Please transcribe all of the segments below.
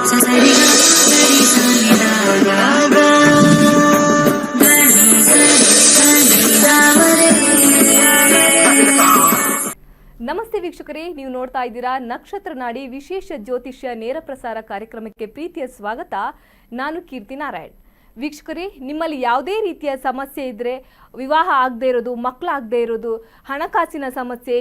ನಮಸ್ತೆ ವೀಕ್ಷಕರೇ, ನೀವು ನೋಡ್ತಾ ಇದ್ದೀರಾ ನಕ್ಷತ್ರ ನಾಡಿ ವಿಶೇಷ ಜ್ಯೋತಿಷ್ಯ ನೇರ ಪ್ರಸಾರ ಕಾರ್ಯಕ್ರಮಕ್ಕೆ ಪ್ರೀತಿಯ ಸ್ವಾಗತ. ನಾನು ಕೀರ್ತಿ ನಾರಾಯಣ್. ವೀಕ್ಷಕರೇ, ನಿಮ್ಮಲ್ಲಿ ಯಾವುದೇ ರೀತಿಯ ಸಮಸ್ಯೆ ಇದ್ದರೆ, ವಿವಾಹ ಆಗದೇ ಇರೋದು, ಮಕ್ಕಳಾಗದೇ ಇರೋದು, ಹಣಕಾಸಿನ ಸಮಸ್ಯೆ,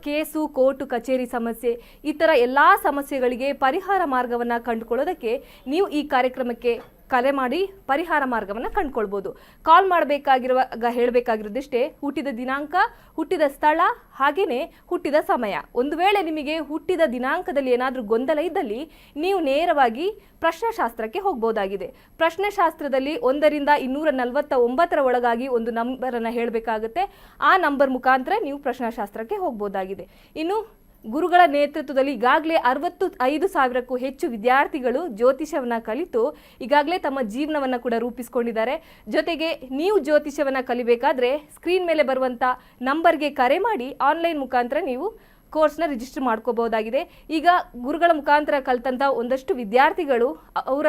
ಕೇಸು ಕೋರ್ಟು ಕಚೇರಿ ಸಮಸ್ಯೆ, ಈ ಥರ ಎಲ್ಲ ಸಮಸ್ಯೆಗಳಿಗೆ ಪರಿಹಾರ ಮಾರ್ಗವನ್ನು ಕಂಡುಕೊಳ್ಳೋದಕ್ಕೆ ನೀವು ಈ ಕಾರ್ಯಕ್ರಮಕ್ಕೆ ಕರೆ ಮಾಡಿ ಪರಿಹಾರ ಮಾರ್ಗವನ್ನು ಕಂಡುಕೊಳ್ಬೋದು. ಕಾಲ್ ಮಾಡಬೇಕಾಗಿರುವಾಗ ಹೇಳಬೇಕಾಗಿರೋದಿಷ್ಟೇ: ಹುಟ್ಟಿದ ದಿನಾಂಕ, ಹುಟ್ಟಿದ ಸ್ಥಳ, ಹಾಗೆಯೇ ಹುಟ್ಟಿದ ಸಮಯ. ಒಂದು ವೇಳೆ ನಿಮಗೆ ಹುಟ್ಟಿದ ದಿನಾಂಕದಲ್ಲಿ ಏನಾದರೂ ಗೊಂದಲ ಇದ್ದಲ್ಲಿ ನೀವು ನೇರವಾಗಿ ಪ್ರಶ್ನೆಶಾಸ್ತ್ರಕ್ಕೆ ಹೋಗ್ಬೋದಾಗಿದೆ. ಪ್ರಶ್ನೆಶಾಸ್ತ್ರದಲ್ಲಿ 1 ರಿಂದ 249 ಒಳಗಾಗಿ ಒಂದು ನಂಬರನ್ನು ಹೇಳಬೇಕಾಗುತ್ತೆ. ಆ ನಂಬರ್ ಮುಖಾಂತರ ನೀವು ಪ್ರಶ್ನೆಶಾಸ್ತ್ರಕ್ಕೆ ಹೋಗ್ಬೋದಾಗಿದೆ. ಇನ್ನು ಗುರುಗಳ ನೇತೃತ್ವದಲ್ಲಿ ಈಗಾಗಲೇ 65,000ಕ್ಕೂ ಹೆಚ್ಚು ವಿದ್ಯಾರ್ಥಿಗಳು ಜ್ಯೋತಿಷವನ್ನು ಕಲಿತು ಈಗಾಗಲೇ ತಮ್ಮ ಜೀವನವನ್ನು ಕೂಡ ರೂಪಿಸ್ಕೊಂಡಿದ್ದಾರೆ. ಜೊತೆಗೆ ನೀವು ಜ್ಯೋತಿಷವನ್ನು ಕಲಿಬೇಕಾದ್ರೆ ಸ್ಕ್ರೀನ್ ಮೇಲೆ ಬರುವಂಥ ನಂಬರ್ಗೆ ಕರೆ ಮಾಡಿ ಆನ್ಲೈನ್ ಮುಖಾಂತರ ನೀವು ಕೋರ್ಸ್ನ ರಿಜಿಸ್ಟರ್ ಮಾಡ್ಕೋಬಹುದಾಗಿದೆ. ಈಗ ಗುರುಗಳ ಮುಖಾಂತರ ಕಲಿತಂಥ ಒಂದಷ್ಟು ವಿದ್ಯಾರ್ಥಿಗಳು ಅವರ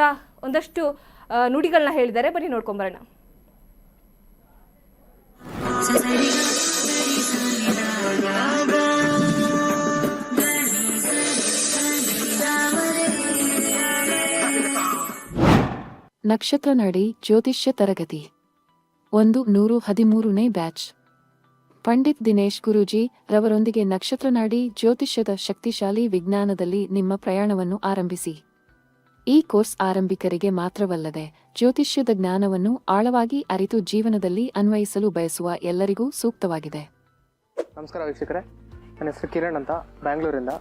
ಒಂದಷ್ಟು ನುಡಿಗಳನ್ನ ಹೇಳಿದ್ದಾರೆ. ಬನ್ನಿ ನೋಡ್ಕೊಂಬರೋಣ. ನಕ್ಷತ್ರ ನಾಡಿ ಜ್ಯೋತಿಷ್ಯ ತರಗತಿ 113ನೇ ಬ್ಯಾಚ್. ಪಂಡಿತ್ ದಿನೇಶ್ ಗುರೂಜಿ ರವರೊಂದಿಗೆ ನಕ್ಷತ್ರ ನಾಡಿ ಜ್ಯೋತಿಷ್ಯದ ಶಕ್ತಿಶಾಲಿ ವಿಜ್ಞಾನದಲ್ಲಿ ನಿಮ್ಮ ಪ್ರಯಾಣವನ್ನು ಆರಂಭಿಸಿ. ಈ ಕೋರ್ಸ್ ಆರಂಭಿಕರಿಗೆ ಮಾತ್ರವಲ್ಲದೆ ಜ್ಯೋತಿಷ್ಯದ ಜ್ಞಾನವನ್ನು ಆಳವಾಗಿ ಅರಿತು ಜೀವನದಲ್ಲಿ ಅನ್ವಯಿಸಲು ಬಯಸುವ ಎಲ್ಲರಿಗೂ ಸೂಕ್ತವಾಗಿದೆ. ನಮಸ್ಕಾರ ವೀಕ್ಷಕರೇ, ನನ್ನ ಹೆಸರು ಕಿರಣ್ ಅಂತ, ಬ್ಯಾಂಗ್ಳೂರಿಂದ.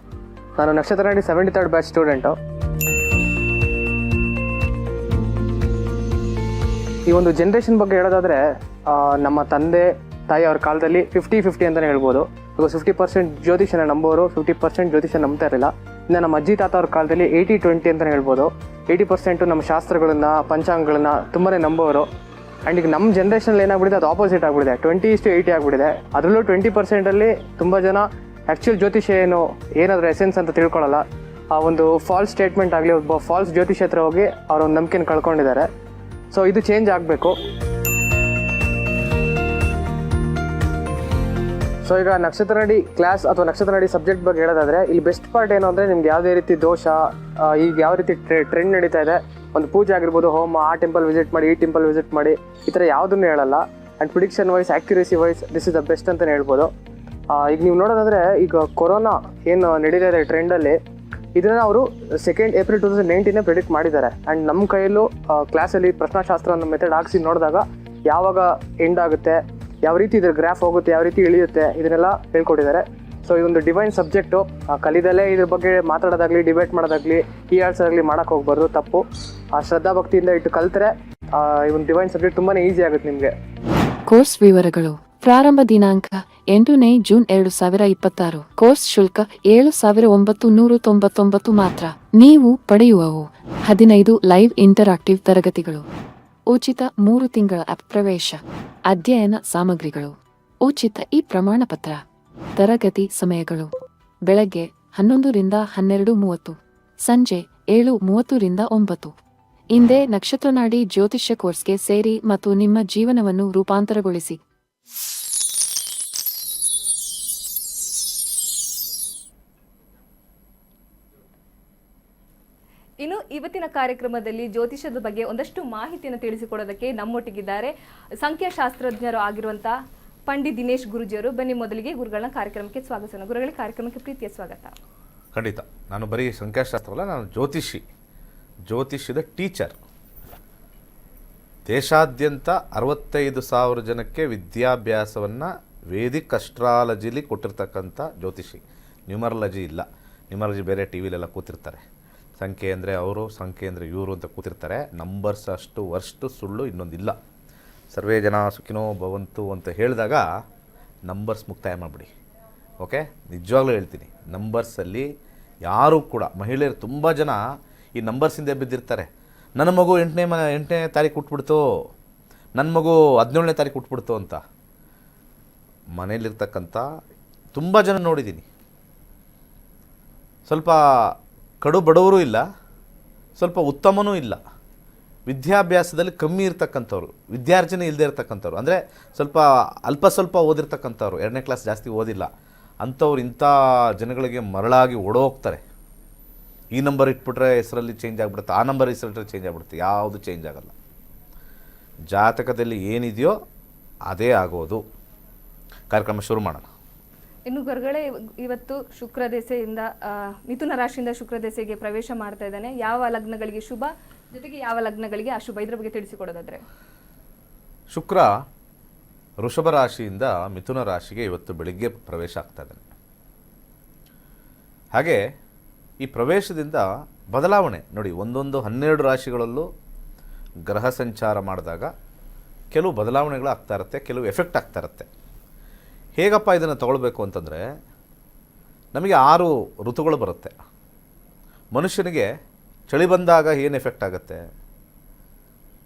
ನಾನು ನಕ್ಷತ್ರ ನಾಡಿ 73rd ಬ್ಯಾಚ್ ಸ್ಟೂಡೆಂಟು. ಈ ಒಂದು ಜನ್ರೇಷನ್ ಬಗ್ಗೆ ಹೇಳೋದಾದರೆ, ನಮ್ಮ ತಂದೆ ತಾಯಿ ಅವ್ರ ಕಾಲದಲ್ಲಿ 50-50 ಅಂತಲೇ ಹೇಳ್ಬೋದು. ಇವಾಗ 50% ಜ್ಯೋತಿಷನ ನಂಬೋರು, 50% ಜ್ಯೋತಿಷ ನಂಬ್ತಾ ಇರಲಿಲ್ಲ. ಇನ್ನು ನಮ್ಮ ಅಜ್ಜಿ ತಾತ ಅವ್ರ ಕಾಲದಲ್ಲಿ 80-20 ಅಂತಲೇ ಹೇಳ್ಬೋದು. 80% ನಮ್ಮ ಶಾಸ್ತ್ರಗಳನ್ನು, ಪಂಚಾಂಗಗಳನ್ನು ತುಂಬಾ ನಂಬೋರು. ಆ್ಯಂಡ್ ಈಗ ನಮ್ಮ ಜನ್ರೇಷನಲ್ಲಿ ಏನಾಗ್ಬಿಟ್ಟಿದೆ, ಅದು ಆಪೋಸಿಟ್ ಆಗಿಬಿಟ್ಟಿದೆ. 20:80 ಆಗಿಬಿಟ್ಟಿದೆ. ಅದರಲ್ಲೂ 20%ಅಲ್ಲಿ ತುಂಬ ಜನ ಆ್ಯಕ್ಚುಯಲ್ ಜ್ಯೋತಿಷ ಏನಾದರೂ ಎಸೆನ್ಸ್ ಅಂತ ತಿಳ್ಕೊಳ್ಳಲ್ಲ. ಆ ಒಂದು ಫಾಲ್ಸ್ ಸ್ಟೇಟ್ಮೆಂಟ್ ಆಗಲಿ, ಒಬ್ಬ ಫಾಲ್ಸ್ ಜ್ಯೋತಿಷ ಹತ್ರ ಹೋಗಿ ಅವ್ರ ಒಂದು ನಂಬಿಕೆನ ಕಳ್ಕೊಂಡಿದ್ದಾರೆ. ಸೊ ಇದು ಚೇಂಜ್ ಆಗಬೇಕು. ಸೊ ಈಗ ನಕ್ಷತ್ರ ನಾಡಿ ಕ್ಲಾಸ್ ಅಥವಾ ನಕ್ಷತ್ರ ನಾಡಿ ಸಬ್ಜೆಕ್ಟ್ ಬಗ್ಗೆ ಹೇಳೋದಾದರೆ, ಇಲ್ಲಿ ಬೆಸ್ಟ್ ಪಾರ್ಟ್ ಏನು ಅಂದರೆ, ನಿಮ್ಗೆ ಯಾವುದೇ ರೀತಿ ದೋಷ, ಈಗ ಯಾವ ರೀತಿ ಟ್ರೆಂಡ್ ನಡೀತಾ ಇದೆ, ಒಂದು ಪೂಜೆ ಆಗಿರ್ಬೋದು, ಹೋಮ, ಆ ಟೆಂಪಲ್ ವಿಸಿಟ್ ಮಾಡಿ, ಈ ಟೆಂಪಲ್ ವಿಸಿಟ್ ಮಾಡಿ, ಈ ಥರ ಯಾವುದನ್ನು ಹೇಳಲ್ಲ. And prediction wise, accuracy wise this is the best ಅಂತಲೇ ಹೇಳ್ಬೋದು. ಈಗ ನೀವು ನೋಡೋದಾದರೆ, ಈಗ ಕೊರೋನಾ ಏನು ನಡೀತಾ ಇದೆ ಟ್ರೆಂಡಲ್ಲಿ, ಇದನ್ನು ಅವರು 2 ಏಪ್ರಿಲ್ 2019 ಪ್ರಿಡಿಕ್ಟ್ ಮಾಡಿದ್ದಾರೆ. ಆ್ಯಂಡ್ ನಮ್ಮ ಕೈಯಲ್ಲೂ ಕ್ಲಾಸಲ್ಲಿ ಪ್ರಶ್ನಾಶಾಸ್ತ್ರ ಅನ್ನೋ ಮೆಥಡ್ ಹಾಕ್ಸಿ ನೋಡಿದಾಗ ಯಾವಾಗ ಎಂಡ್ ಆಗುತ್ತೆ, ಯಾವ ರೀತಿ ಇದ್ರ ಗ್ರಾಫ್ ಹೋಗುತ್ತೆ, ಯಾವ ರೀತಿ ಇಳಿಯುತ್ತೆ, ಇದನ್ನೆಲ್ಲ ಹೇಳ್ಕೊಟ್ಟಿದ್ದಾರೆ. ಸೊ ಇದೊಂದು ಡಿವೈನ್ ಸಬ್ಜೆಕ್ಟು. ಕಲಿದಲ್ಲೇ ಇದ್ರ ಬಗ್ಗೆ ಮಾತಾಡೋದಾಗಲಿ, ಡಿಬೇಟ್ ಮಾಡೋದಾಗಲಿ, ಆಗಲಿ ಮಾಡೋಕ್ಕೆ ಹೋಗ್ಬಾರ್ದು, ತಪ್ಪು. ಶ್ರದ್ಧಾ ಭಕ್ತಿಯಿಂದ ಇಟ್ಟು ಕಲ್ತರೆ ಈ ಒಂದು ಡಿವೈನ್ ಸಬ್ಜೆಕ್ಟ್ ತುಂಬಾ ಈಸಿ ಆಗುತ್ತೆ ನಿಮಗೆ. ಕೋರ್ಸ್ ವಿವರಗಳು: ಪ್ರಾರಂಭ ದಿನಾಂಕ 8ನೇ ಜೂನ್ 2026. ಕೋರ್ಸ್ ಶುಲ್ಕ 7,999 ಮಾತ್ರ. ನೀವು ಪಡೆಯುವವು 15 ಲೈವ್ ಇಂಟರಾಕ್ಟಿವ್ ತರಗತಿಗಳು, ಉಚಿತ 3 ತಿಂಗಳ ಆಪ್ ಪ್ರವೇಶ, ಅಧ್ಯಯನ ಸಾಮಗ್ರಿಗಳು, ಉಚಿತ ಈ ಪ್ರಮಾಣ ಪತ್ರ. ತರಗತಿ ಸಮಯಗಳು: ಬೆಳಗ್ಗೆ 11 ರಿಂದ 12:30, ಸಂಜೆ 7:30 ರಿಂದ 9. ಇಂದೇ ನಕ್ಷತ್ರ ನಾಡಿ ಜ್ಯೋತಿಷ್ಯ ಕೋರ್ಸ್ಗೆ ಸೇರಿ ಮತ್ತು ನಿಮ್ಮ ಜೀವನವನ್ನು ರೂಪಾಂತರಗೊಳಿಸಿ. ಇನ್ನು ಇವತ್ತಿನ ಕಾರ್ಯಕ್ರಮದಲ್ಲಿ ಜ್ಯೋತಿಷದ ಬಗ್ಗೆ ಒಂದಷ್ಟು ಮಾಹಿತಿಯನ್ನು ತಿಳಿಸಿಕೊಡೋದಕ್ಕೆ ನಮ್ಮೊಟ್ಟಿಗಿದ್ದಾರೆ ಸಂಖ್ಯಾಶಾಸ್ತ್ರಜ್ಞರು ಆಗಿರುವಂಥ ಪಂಡಿತ್ ದಿನೇಶ್ ಗುರೂಜಿಯವರು. ಬನ್ನಿ ಮೊದಲಿಗೆ ಗುರುಗಳನ್ನ ಕಾರ್ಯಕ್ರಮಕ್ಕೆ ಸ್ವಾಗತಿಸೋಣ. ಗುರುಗಳಿಗೆ ಕಾರ್ಯಕ್ರಮಕ್ಕೆ ಪ್ರೀತಿಯ ಸ್ವಾಗತ. ಖಂಡಿತ. ನಾನು ಬರೀ ಸಂಖ್ಯಾಶಾಸ್ತ್ರವಲ್ಲ, ನಾನು ಜ್ಯೋತಿಷ್ಯದ ಟೀಚರ್. ದೇಶಾದ್ಯಂತ 65,000 ಜನಕ್ಕೆ ವಿದ್ಯಾಭ್ಯಾಸವನ್ನು ವೇದಿಕ್ ಅಸ್ಟ್ರಾಲಜಿಲಿ ಕೊಟ್ಟಿರ್ತಕ್ಕಂಥ ಜ್ಯೋತಿಷಿ. ನ್ಯೂಮರಾಲಜಿ ಇಲ್ಲ. ನ್ಯೂಮರಾಲಜಿ ಬೇರೆ ಟಿ ವಿಲೆಲ್ಲ ಕೂತಿರ್ತಾರೆ. ಸಂಖ್ಯೆ ಅಂದರೆ ಅವರು, ಸಂಖ್ಯೆ ಅಂದರೆ ಇವರು ಅಂತ ಕೂತಿರ್ತಾರೆ. ನಂಬರ್ಸ್ ಅಷ್ಟು ವರ್ಷ್ಟು ಸುಳ್ಳು ಇನ್ನೊಂದಿಲ್ಲ. ಸರ್ವೇ ಜನ ಸುಖಿನೋ ಭವಂತು ಅಂತ ಹೇಳಿದಾಗ ನಂಬರ್ಸ್ ಮುಕ್ತಾಯ ಮಾಡಿಬಿಡಿ. ಓಕೆ, ನಿಜವಾಗ್ಲೂ ಹೇಳ್ತೀನಿ, ನಂಬರ್ಸಲ್ಲಿ ಯಾರೂ ಕೂಡ, ಮಹಿಳೆಯರು ತುಂಬ ಜನ ಈ ನಂಬರ್ಸಿಂದ ಬಿದ್ದಿರ್ತಾರೆ. ನನ್ನ ಮಗು 8ನೇ ತಾರೀಕು ಹುಟ್ಬಿಡ್ತು, ನನ್ನ ಮಗು 17ನೇ ತಾರೀಕು ಹುಟ್ಬಿಡ್ತು ಅಂತ. ಮನೇಲಿರ್ತಕ್ಕಂಥ ತುಂಬ ಜನ ನೋಡಿದ್ದೀನಿ. ಸ್ವಲ್ಪ ಕಡು ಬಡವರು ಇಲ್ಲ, ಸ್ವಲ್ಪ ಉತ್ತಮನೂ ಇಲ್ಲ, ವಿದ್ಯಾಭ್ಯಾಸದಲ್ಲಿ ಕಮ್ಮಿ ಇರ್ತಕ್ಕಂಥವ್ರು, ವಿದ್ಯಾರ್ಜನೆ ಇಲ್ಲದೆ ಇರ್ತಕ್ಕಂಥವ್ರು, ಅಂದರೆ ಸ್ವಲ್ಪ ಓದಿರ್ತಕ್ಕಂಥವ್ರು, 2ನೇ ಕ್ಲಾಸ್ ಜಾಸ್ತಿ ಓದಿಲ್ಲ ಅಂಥವ್ರು ಇಂಥ ಜನಗಳಿಗೆ ಮರಳಾಗಿ ಓಡೋಗ್ತಾರೆ. ಈ ನಂಬರ್ ಇಟ್ಬಿಟ್ರೆ ಹೆಸರಲ್ಲಿ ಚೇಂಜ್ ಆಗಿಬಿಡುತ್ತೆ, ಆ ನಂಬರ್ ಹೆಸರಲ್ಲಿ ಚೇಂಜ್ ಆಗಿಬಿಡುತ್ತೆ, ಯಾವುದು ಚೇಂಜ್ ಆಗಲ್ಲ. ಜಾತಕದಲ್ಲಿ ಏನಿದೆಯೋ ಅದೇ ಆಗೋದು. ಕಾರ್ಯಕ್ರಮ ಶುರು ಮಾಡೋಣ. ಇನ್ನು ಗುರುಗಳೇ, ಇವತ್ತು ಶುಕ್ರ ದೆಸೆಯಿಂದ ಮಿಥುನ ರಾಶಿಯಿಂದ ಶುಕ್ರ ದೆಸೆಗೆ ಪ್ರವೇಶ ಮಾಡ್ತಾ ಇದ್ದಾನೆ. ಯಾವ ಲಗ್ನಗಳಿಗೆ ಶುಭ, ಜೊತೆಗೆ ಯಾವ ಲಗ್ನಗಳಿಗೆ ಅಶುಭ, ಇದ್ರ ಬಗ್ಗೆ ತಿಳಿಸಿಕೊಡೋದಾದ್ರೆ? ಶುಕ್ರ ವೃಷಭ ರಾಶಿಯಿಂದ ಮಿಥುನ ರಾಶಿಗೆ ಇವತ್ತು ಬೆಳಿಗ್ಗೆ ಪ್ರವೇಶ ಆಗ್ತಾ ಇದ್ದಾನೆ. ಹಾಗೆ ಈ ಪ್ರವೇಶದಿಂದ ಬದಲಾವಣೆ ನೋಡಿ, 12 ರಾಶಿಗಳಲ್ಲೂ ಗ್ರಹ ಸಂಚಾರ ಮಾಡಿದಾಗ ಕೆಲವು ಬದಲಾವಣೆಗಳು ಆಗ್ತಾ ಇರುತ್ತೆ, ಕೆಲವು ಎಫೆಕ್ಟ್ ಆಗ್ತಾ ಇರುತ್ತೆ. ಹೇಗಪ್ಪ ಇದನ್ನು ತಗೊಳ್ಬೇಕು ಅಂತಂದರೆ, ನಮಗೆ 6 ಋತುಗಳು ಬರುತ್ತೆ. ಮನುಷ್ಯನಿಗೆ ಚಳಿ ಬಂದಾಗ ಏನು ಎಫೆಕ್ಟ್ ಆಗುತ್ತೆ,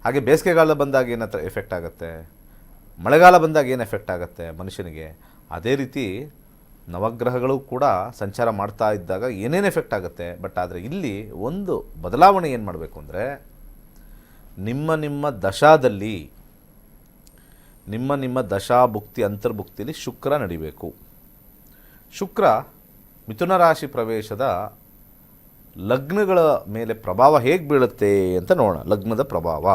ಹಾಗೆ ಬೇಸಿಗೆಗಾಲ ಬಂದಾಗ ಏನು ಎಫೆಕ್ಟ್ ಆಗುತ್ತೆ, ಮಳೆಗಾಲ ಬಂದಾಗ ಏನು ಎಫೆಕ್ಟ್ ಆಗುತ್ತೆ ಮನುಷ್ಯನಿಗೆ, ಅದೇ ರೀತಿ ನವಗ್ರಹಗಳು ಕೂಡ ಸಂಚಾರ ಮಾಡ್ತಾ ಇದ್ದಾಗ ಏನೇನು ಎಫೆಕ್ಟ್ ಆಗುತ್ತೆ. ಬಟ್ ಆದರೆ ಇಲ್ಲಿ ಒಂದು ಬದಲಾವಣೆ ಏನು ಮಾಡಬೇಕು ಅಂದರೆ, ನಿಮ್ಮ ದಶಾದಲ್ಲಿ ನಿಮ್ಮ ದಶಾ ಭುಕ್ತಿ ಅಂತರ್ಭುಕ್ತಿಯಲ್ಲಿ ಶುಕ್ರ ನಡಿಬೇಕು. ಶುಕ್ರ ಮಿಥುನ ರಾಶಿ ಪ್ರವೇಶದ ಲಗ್ನಗಳ ಮೇಲೆ ಪ್ರಭಾವ ಹೇಗೆ ಬೀಳುತ್ತೆ ಅಂತ ನೋಡೋಣ. ಲಗ್ನದ ಪ್ರಭಾವ,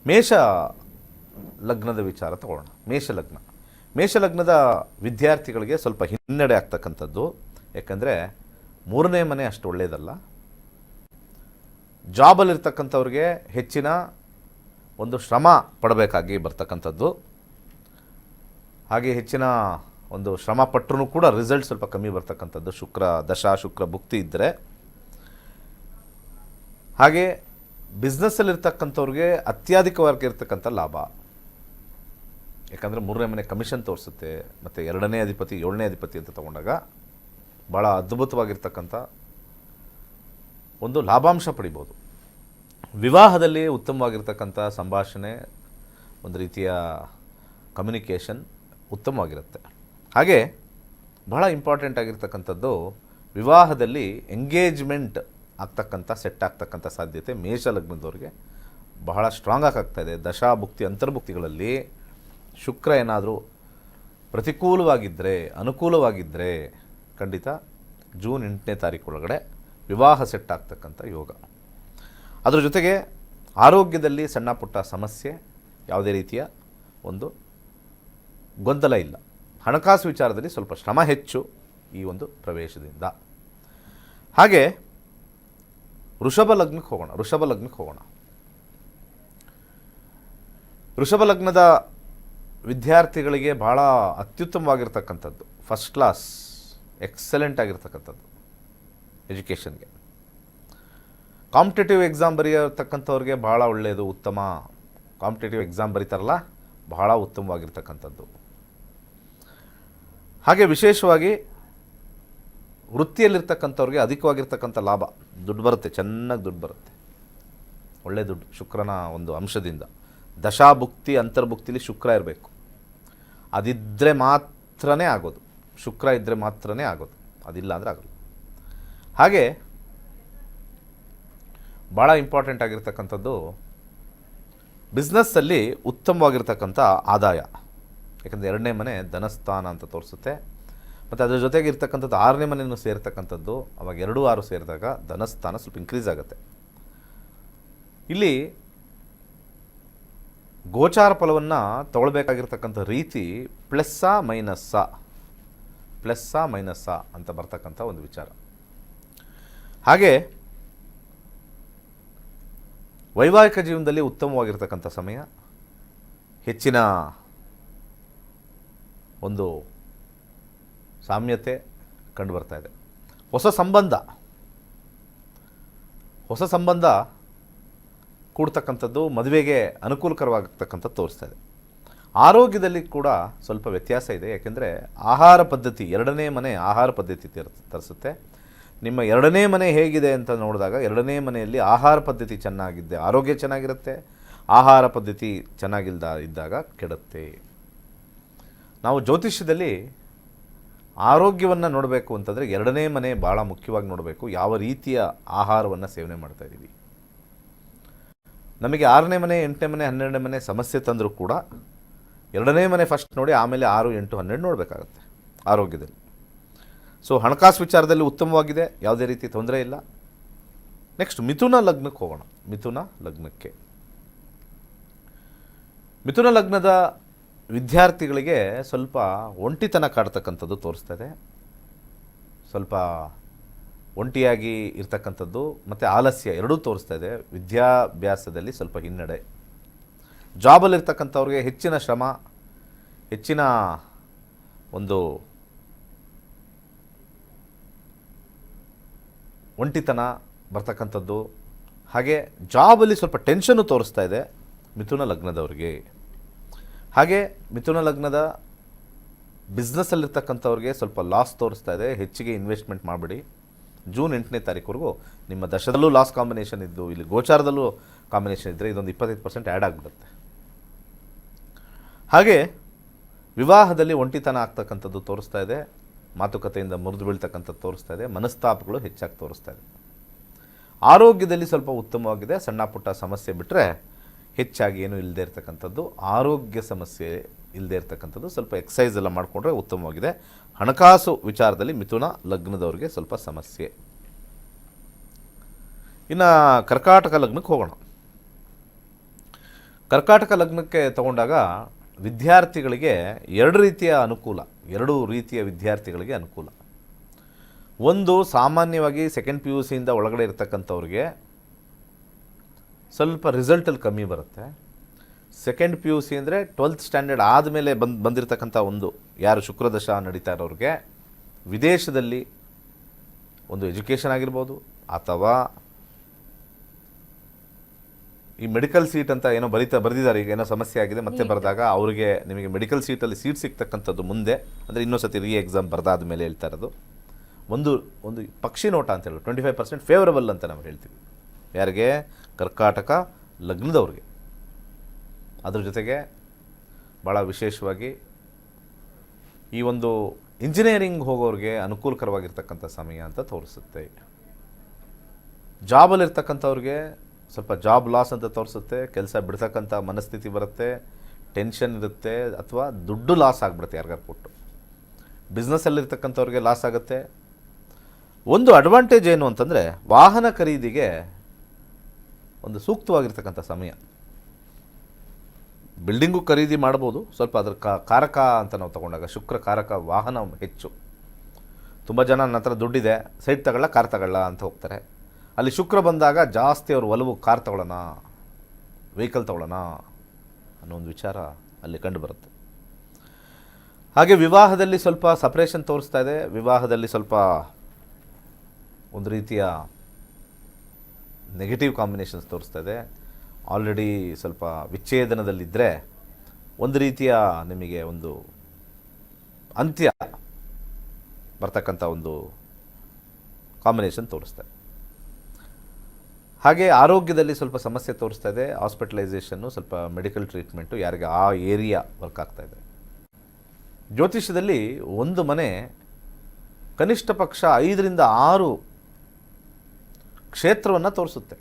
ಮೇಷ ಲಗ್ನದ ವಿಚಾರ ತಗೊಳ್ಳೋಣ. ಮೇಷಲಗ್ನದ ವಿದ್ಯಾರ್ಥಿಗಳಿಗೆ ಸ್ವಲ್ಪ ಹಿನ್ನಡೆ ಆಗ್ತಕ್ಕಂಥದ್ದು. ಯಾಕಂದರೆ 3ನೇ ಮನೆ ಅಷ್ಟು ಒಳ್ಳೆಯದಲ್ಲ. ಜಾಬಲ್ಲಿರ್ತಕ್ಕಂಥವ್ರಿಗೆ ಹೆಚ್ಚಿನ ಒಂದು ಶ್ರಮ ಪಡಬೇಕಾಗಿ ಬರ್ತಕ್ಕಂಥದ್ದು. ಹಾಗೆ ಹೆಚ್ಚಿನ ಒಂದು ಶ್ರಮ ಪಟ್ಟರೂ ಕೂಡ ರಿಸಲ್ಟ್ ಸ್ವಲ್ಪ ಕಮ್ಮಿ ಬರ್ತಕ್ಕಂಥದ್ದು ಶುಕ್ರ ಭುಕ್ತಿ ಇದ್ದರೆ. ಹಾಗೆ ಬಿಸ್ನೆಸ್ಸಲ್ಲಿರ್ತಕ್ಕಂಥವ್ರಿಗೆ ಅತ್ಯಧಿಕವಾಗಿ ಇರ್ತಕ್ಕಂಥ ಲಾಭ. ಯಾಕಂದರೆ 3ನೇ ಮನೆ ಕಮಿಷನ್ ತೋರಿಸುತ್ತೆ, ಮತ್ತು 2ನೇ ಅಧಿಪತಿ 7ನೇ ಅಧಿಪತಿ ಅಂತ ತಗೊಂಡಾಗ ಭಾಳ ಅದ್ಭುತವಾಗಿರ್ತಕ್ಕಂಥ ಒಂದು ಲಾಭಾಂಶ ಪಡಿಬೋದು. ವಿವಾಹದಲ್ಲಿ ಉತ್ತಮವಾಗಿರ್ತಕ್ಕಂಥ ಸಂಭಾಷಣೆ, ಒಂದು ರೀತಿಯ ಕಮ್ಯುನಿಕೇಷನ್ ಉತ್ತಮವಾಗಿರುತ್ತೆ. ಹಾಗೆ ಬಹಳ ಇಂಪಾರ್ಟೆಂಟ್ ಆಗಿರ್ತಕ್ಕಂಥದ್ದು, ವಿವಾಹದಲ್ಲಿ ಎಂಗೇಜ್ಮೆಂಟ್ ಆಗ್ತಕ್ಕಂಥ ಸೆಟ್ ಆಗ್ತಕ್ಕಂಥ ಸಾಧ್ಯತೆ ಮೇಷಲಗ್ನದವ್ರಿಗೆ ಬಹಳ ಸ್ಟ್ರಾಂಗ್ ಆಗ್ತಾಯಿದೆ. ದಶಾಭುಕ್ತಿ ಅಂತರ್ಭುಕ್ತಿಗಳಲ್ಲಿ ಶುಕ್ರ ಏನಾದರೂ ಪ್ರತಿಕೂಲವಾಗಿದ್ದರೆ, ಅನುಕೂಲವಾಗಿದ್ದರೆ ಖಂಡಿತ ಜೂನ್ 8ನೇ ತಾರೀಕು ಒಳಗಡೆ ವಿವಾಹ ಸೆಟ್ ಆಗ್ತಕ್ಕಂಥ ಯೋಗ. ಅದರ ಜೊತೆಗೆ ಆರೋಗ್ಯದಲ್ಲಿ ಸಣ್ಣ ಪುಟ್ಟ ಸಮಸ್ಯೆ, ಯಾವುದೇ ರೀತಿಯ ಒಂದು ಗೊಂದಲ ಇಲ್ಲ. ಹಣಕಾಸು ವಿಚಾರದಲ್ಲಿ ಸ್ವಲ್ಪ ಶ್ರಮ ಹೆಚ್ಚು ಈ ಒಂದು ಪ್ರವೇಶದಿಂದ. ಹಾಗೆ ವೃಷಭ ಲಗ್ನಕ್ಕೆ ಹೋಗೋಣ. ವೃಷಭ ಲಗ್ನದ ವಿದ್ಯಾರ್ಥಿಗಳಿಗೆ ಭಾಳ ಅತ್ಯುತ್ತಮವಾಗಿರ್ತಕ್ಕಂಥದ್ದು, ಫಸ್ಟ್ ಕ್ಲಾಸ್ ಎಕ್ಸಲೆಂಟ್ ಆಗಿರ್ತಕ್ಕಂಥದ್ದು ಎಜುಕೇಷನ್ಗೆ. ಕಾಂಪಿಟೇಟಿವ್ ಎಕ್ಸಾಮ್ ಬರೆಯತಕ್ಕಂಥವ್ರಿಗೆ ಭಾಳ ಒಳ್ಳೆಯದು, ಉತ್ತಮ. ಕಾಂಪಿಟೇಟಿವ್ ಎಕ್ಸಾಮ್ ಬರೀತಾರಲ್ಲ, ಬಹಳ ಉತ್ತಮವಾಗಿರ್ತಕ್ಕಂಥದ್ದು. ಹಾಗೆ ವಿಶೇಷವಾಗಿ ವೃತ್ತಿಯಲ್ಲಿರ್ತಕ್ಕಂಥವ್ರಿಗೆ ಅಧಿಕವಾಗಿರ್ತಕ್ಕಂಥ ಲಾಭ, ದುಡ್ಡು ಬರುತ್ತೆ, ಚೆನ್ನಾಗಿ ದುಡ್ಡು ಬರುತ್ತೆ, ಒಳ್ಳೆಯ ದುಡ್ಡು ಶುಕ್ರನ ಒಂದು ಅಂಶದಿಂದ. ದಶಾಭುಕ್ತಿ ಅಂತರ್ಭುಕ್ತಿಲಿ ಶುಕ್ರ ಇರಬೇಕು, ಅದಿದ್ದರೆ ಮಾತ್ರನೇ ಆಗೋದು. ಶುಕ್ರ ಇದ್ದರೆ ಮಾತ್ರನೇ ಆಗೋದು, ಅದಿಲ್ಲ ಅಂದರೆ ಆಗೋದು. ಹಾಗೆ ಭಾಳ ಇಂಪಾರ್ಟೆಂಟ್ ಆಗಿರ್ತಕ್ಕಂಥದ್ದು, ಬಿಸ್ನೆಸ್ಸಲ್ಲಿ ಉತ್ತಮವಾಗಿರ್ತಕ್ಕಂಥ ಆದಾಯ. ಯಾಕಂದರೆ 2ನೇ ಮನೆ ಧನಸ್ಥಾನ ಅಂತ ತೋರಿಸುತ್ತೆ, ಮತ್ತು ಅದರ ಜೊತೆಗೆ ಇರ್ತಕ್ಕಂಥದ್ದು 6ನೇ ಮನೆಯನ್ನು ಸೇರ್ತಕ್ಕಂಥದ್ದು. ಅವಾಗ 2, 6 ಸೇರಿದಾಗ ಧನಸ್ಥಾನ ಸ್ವಲ್ಪ ಇನ್ಕ್ರೀಸ್ ಆಗುತ್ತೆ. ಇಲ್ಲಿ ಗೋಚಾರ ಫಲವನ್ನು ತಗೊಳ್ಬೇಕಾಗಿರ್ತಕ್ಕಂಥ ರೀತಿ ಪ್ಲಸ್ಸಾ ಮೈನಸ್ಸಾ ಅಂತ ಬರ್ತಕ್ಕಂಥ ಒಂದು ವಿಚಾರ. ಹಾಗೆ ವೈವಾಹಿಕ ಜೀವನದಲ್ಲಿ ಉತ್ತಮವಾಗಿರ್ತಕ್ಕಂಥ ಸಮಯ, ಹೆಚ್ಚಿನ ಒಂದು ಸಾಮ್ಯತೆ ಕಂಡು ಬರ್ತಾ ಇದೆ. ಹೊಸ ಸಂಬಂಧ ಕೂಡ್ತಕ್ಕಂಥದ್ದು ಮದುವೆಗೆ ಅನುಕೂಲಕರವಾಗತಕ್ಕಂಥದ್ದು ತೋರಿಸ್ತಾ ಇದೆ. ಆರೋಗ್ಯದಲ್ಲಿ ಕೂಡ ಸ್ವಲ್ಪ ವ್ಯತ್ಯಾಸ ಇದೆ. ಯಾಕೆಂದರೆ ಆಹಾರ ಪದ್ಧತಿ, 2ನೇ ಮನೆ ಆಹಾರ ಪದ್ಧತಿ ತರಿಸುತ್ತೆ. ನಿಮ್ಮ 2ನೇ ಮನೆ ಹೇಗಿದೆ ಅಂತ ನೋಡಿದಾಗ 2ನೇ ಮನೆಯಲ್ಲಿ ಆಹಾರ ಪದ್ಧತಿ ಚೆನ್ನಾಗಿದ್ದೆ ಆರೋಗ್ಯ ಚೆನ್ನಾಗಿರುತ್ತೆ, ಆಹಾರ ಪದ್ಧತಿ ಚೆನ್ನಾಗಿಲ್ಲದ ಇದ್ದಾಗ ಕೆಡುತ್ತೆ. ನಾವು ಜ್ಯೋತಿಷ್ಯದಲ್ಲಿ ಆರೋಗ್ಯವನ್ನು ನೋಡಬೇಕು ಅಂತಂದರೆ ಎರಡನೇ ಮನೆ ಭಾಳ ಮುಖ್ಯವಾಗಿ ನೋಡಬೇಕು. ಯಾವ ರೀತಿಯ ಆಹಾರವನ್ನು ಸೇವನೆ ಮಾಡ್ತಾ ಇದ್ದೀವಿ. ನಮಗೆ 6ನೇ ಮನೆ, 8ನೇ ಮನೆ, 12ನೇ ಮನೆ ಸಮಸ್ಯೆ ತಂದರೂ ಕೂಡ ಎರಡನೇ ಮನೆ ಫಸ್ಟ್ ನೋಡಿ, ಆಮೇಲೆ 6, 8, 12 ನೋಡಬೇಕಾಗತ್ತೆ ಆರೋಗ್ಯದಲ್ಲಿ. ಸೊ ಹಣಕಾಸು ವಿಚಾರದಲ್ಲಿ ಉತ್ತಮವಾಗಿದೆ, ಯಾವುದೇ ರೀತಿ ತೊಂದರೆ ಇಲ್ಲ. ನೆಕ್ಸ್ಟ್ ಮಿಥುನ ಲಗ್ನಕ್ಕೆ ಹೋಗೋಣ. ಮಿಥುನ ಲಗ್ನಕ್ಕೆ, ಮಿಥುನ ಲಗ್ನದ ವಿದ್ಯಾರ್ಥಿಗಳಿಗೆ ಸ್ವಲ್ಪ ಒಂಟಿತನ ಕಾಡ್ತಕ್ಕಂಥದ್ದು ತೋರಿಸ್ತಾ ಇದೆ. ಸ್ವಲ್ಪ ಒಂಟಿಯಾಗಿ ಇರ್ತಕ್ಕಂಥದ್ದು ಮತ್ತು ಆಲಸ್ಯ ಎರಡೂ ತೋರಿಸ್ತಾ ಇದೆ. ವಿದ್ಯಾಭ್ಯಾಸದಲ್ಲಿ ಸ್ವಲ್ಪ ಹಿನ್ನಡೆ. ಜಾಬಲ್ಲಿರ್ತಕ್ಕಂಥವ್ರಿಗೆ ಹೆಚ್ಚಿನ ಶ್ರಮ, ಹೆಚ್ಚಿನ ಒಂದು ಒಂಟಿತನ ಬರ್ತಕ್ಕಂಥದ್ದು. ಹಾಗೆ ಜಾಬಲ್ಲಿ ಸ್ವಲ್ಪ ಟೆನ್ಷನ್ನು ತೋರಿಸ್ತಾ ಇದೆ ಮಿಥುನ ಲಗ್ನದವ್ರಿಗೆ. ಹಾಗೆ ಮಿಥುನ ಲಗ್ನದ ಬಿಸ್ನೆಸ್ಸಲ್ಲಿರ್ತಕ್ಕಂಥವ್ರಿಗೆ ಸ್ವಲ್ಪ ಲಾಸ್ ತೋರಿಸ್ತಾ ಇದೆ. ಹೆಚ್ಚಿಗೆ ಇನ್ವೆಸ್ಟ್ಮೆಂಟ್ ಮಾಡಿಬಿಡಿ. ಜೂನ್ 8ನೇ ತಾರೀಕುವರೆಗೂ ನಿಮ್ಮ ದಶದಲ್ಲೂ ಲಾಸ್ ಕಾಂಬಿನೇಷನ್ ಇದ್ದು, ಇಲ್ಲಿ ಗೋಚಾರದಲ್ಲೂ ಕಾಂಬಿನೇಷನ್ ಇದ್ದರೆ ಇದೊಂದು 25% ಆ್ಯಡ್ ಆಗಿಬಿಡುತ್ತೆ. ಹಾಗೆ ವಿವಾಹದಲ್ಲಿ ಒಂಟಿತನ ಆಗ್ತಕ್ಕಂಥದ್ದು ತೋರಿಸ್ತಾ ಇದೆ. ಮಾತುಕತೆಯಿಂದ ಮುರಿದು ಬೀಳ್ತಕ್ಕಂಥದ್ದು ತೋರಿಸ್ತಾ ಇದೆ. ಮನಸ್ತಾಪಗಳು ಹೆಚ್ಚಾಗಿ ತೋರಿಸ್ತಾ ಇದೆ. ಆರೋಗ್ಯದಲ್ಲಿ ಸ್ವಲ್ಪ ಉತ್ತಮವಾಗಿದೆ. ಸಣ್ಣ ಪುಟ್ಟ ಸಮಸ್ಯೆ ಬಿಟ್ಟರೆ ಹೆಚ್ಚಾಗಿ ಏನೂ ಇಲ್ಲದೆ ಇರತಕ್ಕಂಥದ್ದು. ಆರೋಗ್ಯ ಸಮಸ್ಯೆ ಇಲ್ಲದೆ ಇರತಕ್ಕಂಥದ್ದು. ಸ್ವಲ್ಪ ಎಕ್ಸಸೈಸ್ ಎಲ್ಲ ಮಾಡಿಕೊಂಡ್ರೆ ಉತ್ತಮವಾಗಿದೆ. ಹಣಕಾಸು ವಿಚಾರದಲ್ಲಿ ಮಿಥುನ ಲಗ್ನದವ್ರಿಗೆ ಸ್ವಲ್ಪ ಸಮಸ್ಯೆ. ಇನ್ನು ಕರ್ಕಾಟಕ ಲಗ್ನಕ್ಕೆ ಹೋಗೋಣ. ಕರ್ಕಾಟಕ ಲಗ್ನಕ್ಕೆ ತಗೊಂಡಾಗ ವಿದ್ಯಾರ್ಥಿಗಳಿಗೆ ಎರಡು ರೀತಿಯ ಅನುಕೂಲ, ಎರಡೂ ರೀತಿಯ ವಿದ್ಯಾರ್ಥಿಗಳಿಗೆ ಅನುಕೂಲ. ಒಂದು, ಸಾಮಾನ್ಯವಾಗಿ ಸೆಕೆಂಡ್ PUC ಇಂದ ಒಳಗಡೆ ಇರತಕ್ಕಂಥವ್ರಿಗೆ ಸ್ವಲ್ಪ ರಿಸಲ್ಟಲ್ಲಿ ಕಮ್ಮಿ ಬರುತ್ತೆ. ಸೆಕೆಂಡ್ PUC ಅಂದರೆ 12th ಸ್ಟ್ಯಾಂಡರ್ಡ್ ಆದಮೇಲೆ ಬಂದಿರತಕ್ಕಂಥ ಒಂದು ಯಾರು ಶುಕ್ರದಶ ನಡೀತಾ ಇರೋರಿಗೆ ವಿದೇಶದಲ್ಲಿ ಒಂದು ಎಜುಕೇಷನ್ ಆಗಿರ್ಬೋದು, ಅಥವಾ ಈ ಮೆಡಿಕಲ್ ಸೀಟ್ ಅಂತ ಏನೋ ಬರೆದಿದ್ದಾರೆ, ಈಗ ಏನೋ ಸಮಸ್ಯೆ ಆಗಿದೆ ಮತ್ತೆ ಬರೆದಾಗ ಅವರಿಗೆ ನಿಮಗೆ ಮೆಡಿಕಲ್ ಸೀಟಲ್ಲಿ ಸೀಟ್ ಸಿಗ್ತಕ್ಕಂಥದ್ದು ಮುಂದೆ, ಅಂದರೆ ಇನ್ನೊಂದು ಸತಿ ಎಕ್ಸಾಮ್ ಬರೆದಾದ ಮೇಲೆ ಹೇಳ್ತಾ ಇರೋದು. ಒಂದು ಪಕ್ಷಿ ನೋಟ ಅಂತ ಹೇಳೋದು 25% ಫೇವರಬಲ್ ಅಂತ ನಾವು ಹೇಳ್ತೀವಿ. ಯಾರಿಗೆ? ಕರ್ಕಾಟಕ ಲಗ್ನದವ್ರಿಗೆ. ಅದ್ರ ಜೊತೆಗೆ ಭಾಳ ವಿಶೇಷವಾಗಿ ಈ ಒಂದು ಇಂಜಿನಿಯರಿಂಗ್ ಹೋಗೋರಿಗೆ ಅನುಕೂಲಕರವಾಗಿರ್ತಕ್ಕಂಥ ಸಮಯ ಅಂತ ತೋರಿಸುತ್ತೆ. ಜಾಬಲ್ಲಿರ್ತಕ್ಕಂಥವ್ರಿಗೆ ಸ್ವಲ್ಪ ಜಾಬ್ ಲಾಸ್ ಅಂತ ತೋರಿಸುತ್ತೆ. ಕೆಲಸ ಬಿಡ್ತಕ್ಕಂಥ ಮನಸ್ಥಿತಿ ಬರುತ್ತೆ, ಟೆನ್ಷನ್ ಇರುತ್ತೆ, ಅಥವಾ ದುಡ್ಡು ಲಾಸ್ ಆಗಿಬಿಡುತ್ತೆ ಯಾರಿಗಾರು ಕೊಟ್ಟು. ಬಿಸ್ನೆಸ್ಸಲ್ಲಿರ್ತಕ್ಕಂಥವ್ರಿಗೆ ಲಾಸ್ ಆಗುತ್ತೆ. ಒಂದು ಅಡ್ವಾಂಟೇಜ್ ಏನು ಅಂತಂದರೆ ವಾಹನ ಖರೀದಿಗೆ ಒಂದು ಸೂಕ್ತವಾಗಿರ್ತಕ್ಕಂಥ ಸಮಯ. ಬಿಲ್ಡಿಂಗು ಖರೀದಿ ಮಾಡ್ಬೋದು. ಸ್ವಲ್ಪ ಅದರ ಕಾರಕ ಅಂತ ನಾವು ತಗೊಂಡಾಗ ಶುಕ್ರ ಕಾರಕ ವಾಹನ ಹೆಚ್ಚು. ತುಂಬ ಜನ ನನ್ನ ಹತ್ರ ದುಡ್ಡಿದೆ, ಸೈಟ್ ತಗೊಳ್ಳ, ಕಾರ್ ತಗೊಳ್ಳ ಅಂತ ಹೋಗ್ತಾರೆ. ಅಲ್ಲಿ ಶುಕ್ರ ಬಂದಾಗ ಜಾಸ್ತಿ ಅವ್ರ ಒಲವು ಕಾರ್ ತಗೊಳ್ಳೋಣ, ವೆಹಿಕಲ್ ತಗೊಳ್ಳೋಣ ಅನ್ನೋ ಒಂದು ವಿಚಾರ ಅಲ್ಲಿ ಕಂಡು ಬರುತ್ತೆ. ಹಾಗೆ ವಿವಾಹದಲ್ಲಿ ಸ್ವಲ್ಪ ಸಪ್ರೇಷನ್ ತೋರಿಸ್ತಾ ಇದೆ. ವಿವಾಹದಲ್ಲಿ ಸ್ವಲ್ಪ ಒಂದು ರೀತಿಯ ನೆಗೆಟಿವ್ ಕಾಂಬಿನೇಷನ್ಸ್ ತೋರಿಸ್ತಾ ಇದೆ. ಆಲ್ರೆಡಿ ಸ್ವಲ್ಪ ವಿಚ್ಛೇದನದಲ್ಲಿದ್ದರೆ ಒಂದು ರೀತಿಯ ನಿಮಗೆ ಒಂದು ಅಂತ್ಯ ಬರ್ತಕ್ಕಂಥ ಒಂದು ಕಾಂಬಿನೇಷನ್ ತೋರಿಸ್ತಾ ಇದೆ. ಹಾಗೆ ಆರೋಗ್ಯದಲ್ಲಿ ಸ್ವಲ್ಪ ಸಮಸ್ಯೆ ತೋರಿಸ್ತಾ ಇದೆ. ಹಾಸ್ಪಿಟಲೈಸೇಷನ್ನು, ಸ್ವಲ್ಪ ಮೆಡಿಕಲ್ ಟ್ರೀಟ್ಮೆಂಟು ಯಾರಿಗೆ ಆ ಏರಿಯಾ ವರ್ಕ್ ಆಗ್ತಾ ಇದೆ. ಜ್ಯೋತಿಷ್ಯದಲ್ಲಿ ಒಂದು ಮನೆ ಕನಿಷ್ಠ ಪಕ್ಷ 5ರಿಂದ 6 ಕ್ಷೇತ್ರವನ್ನು ತೋರಿಸುತ್ತೆ.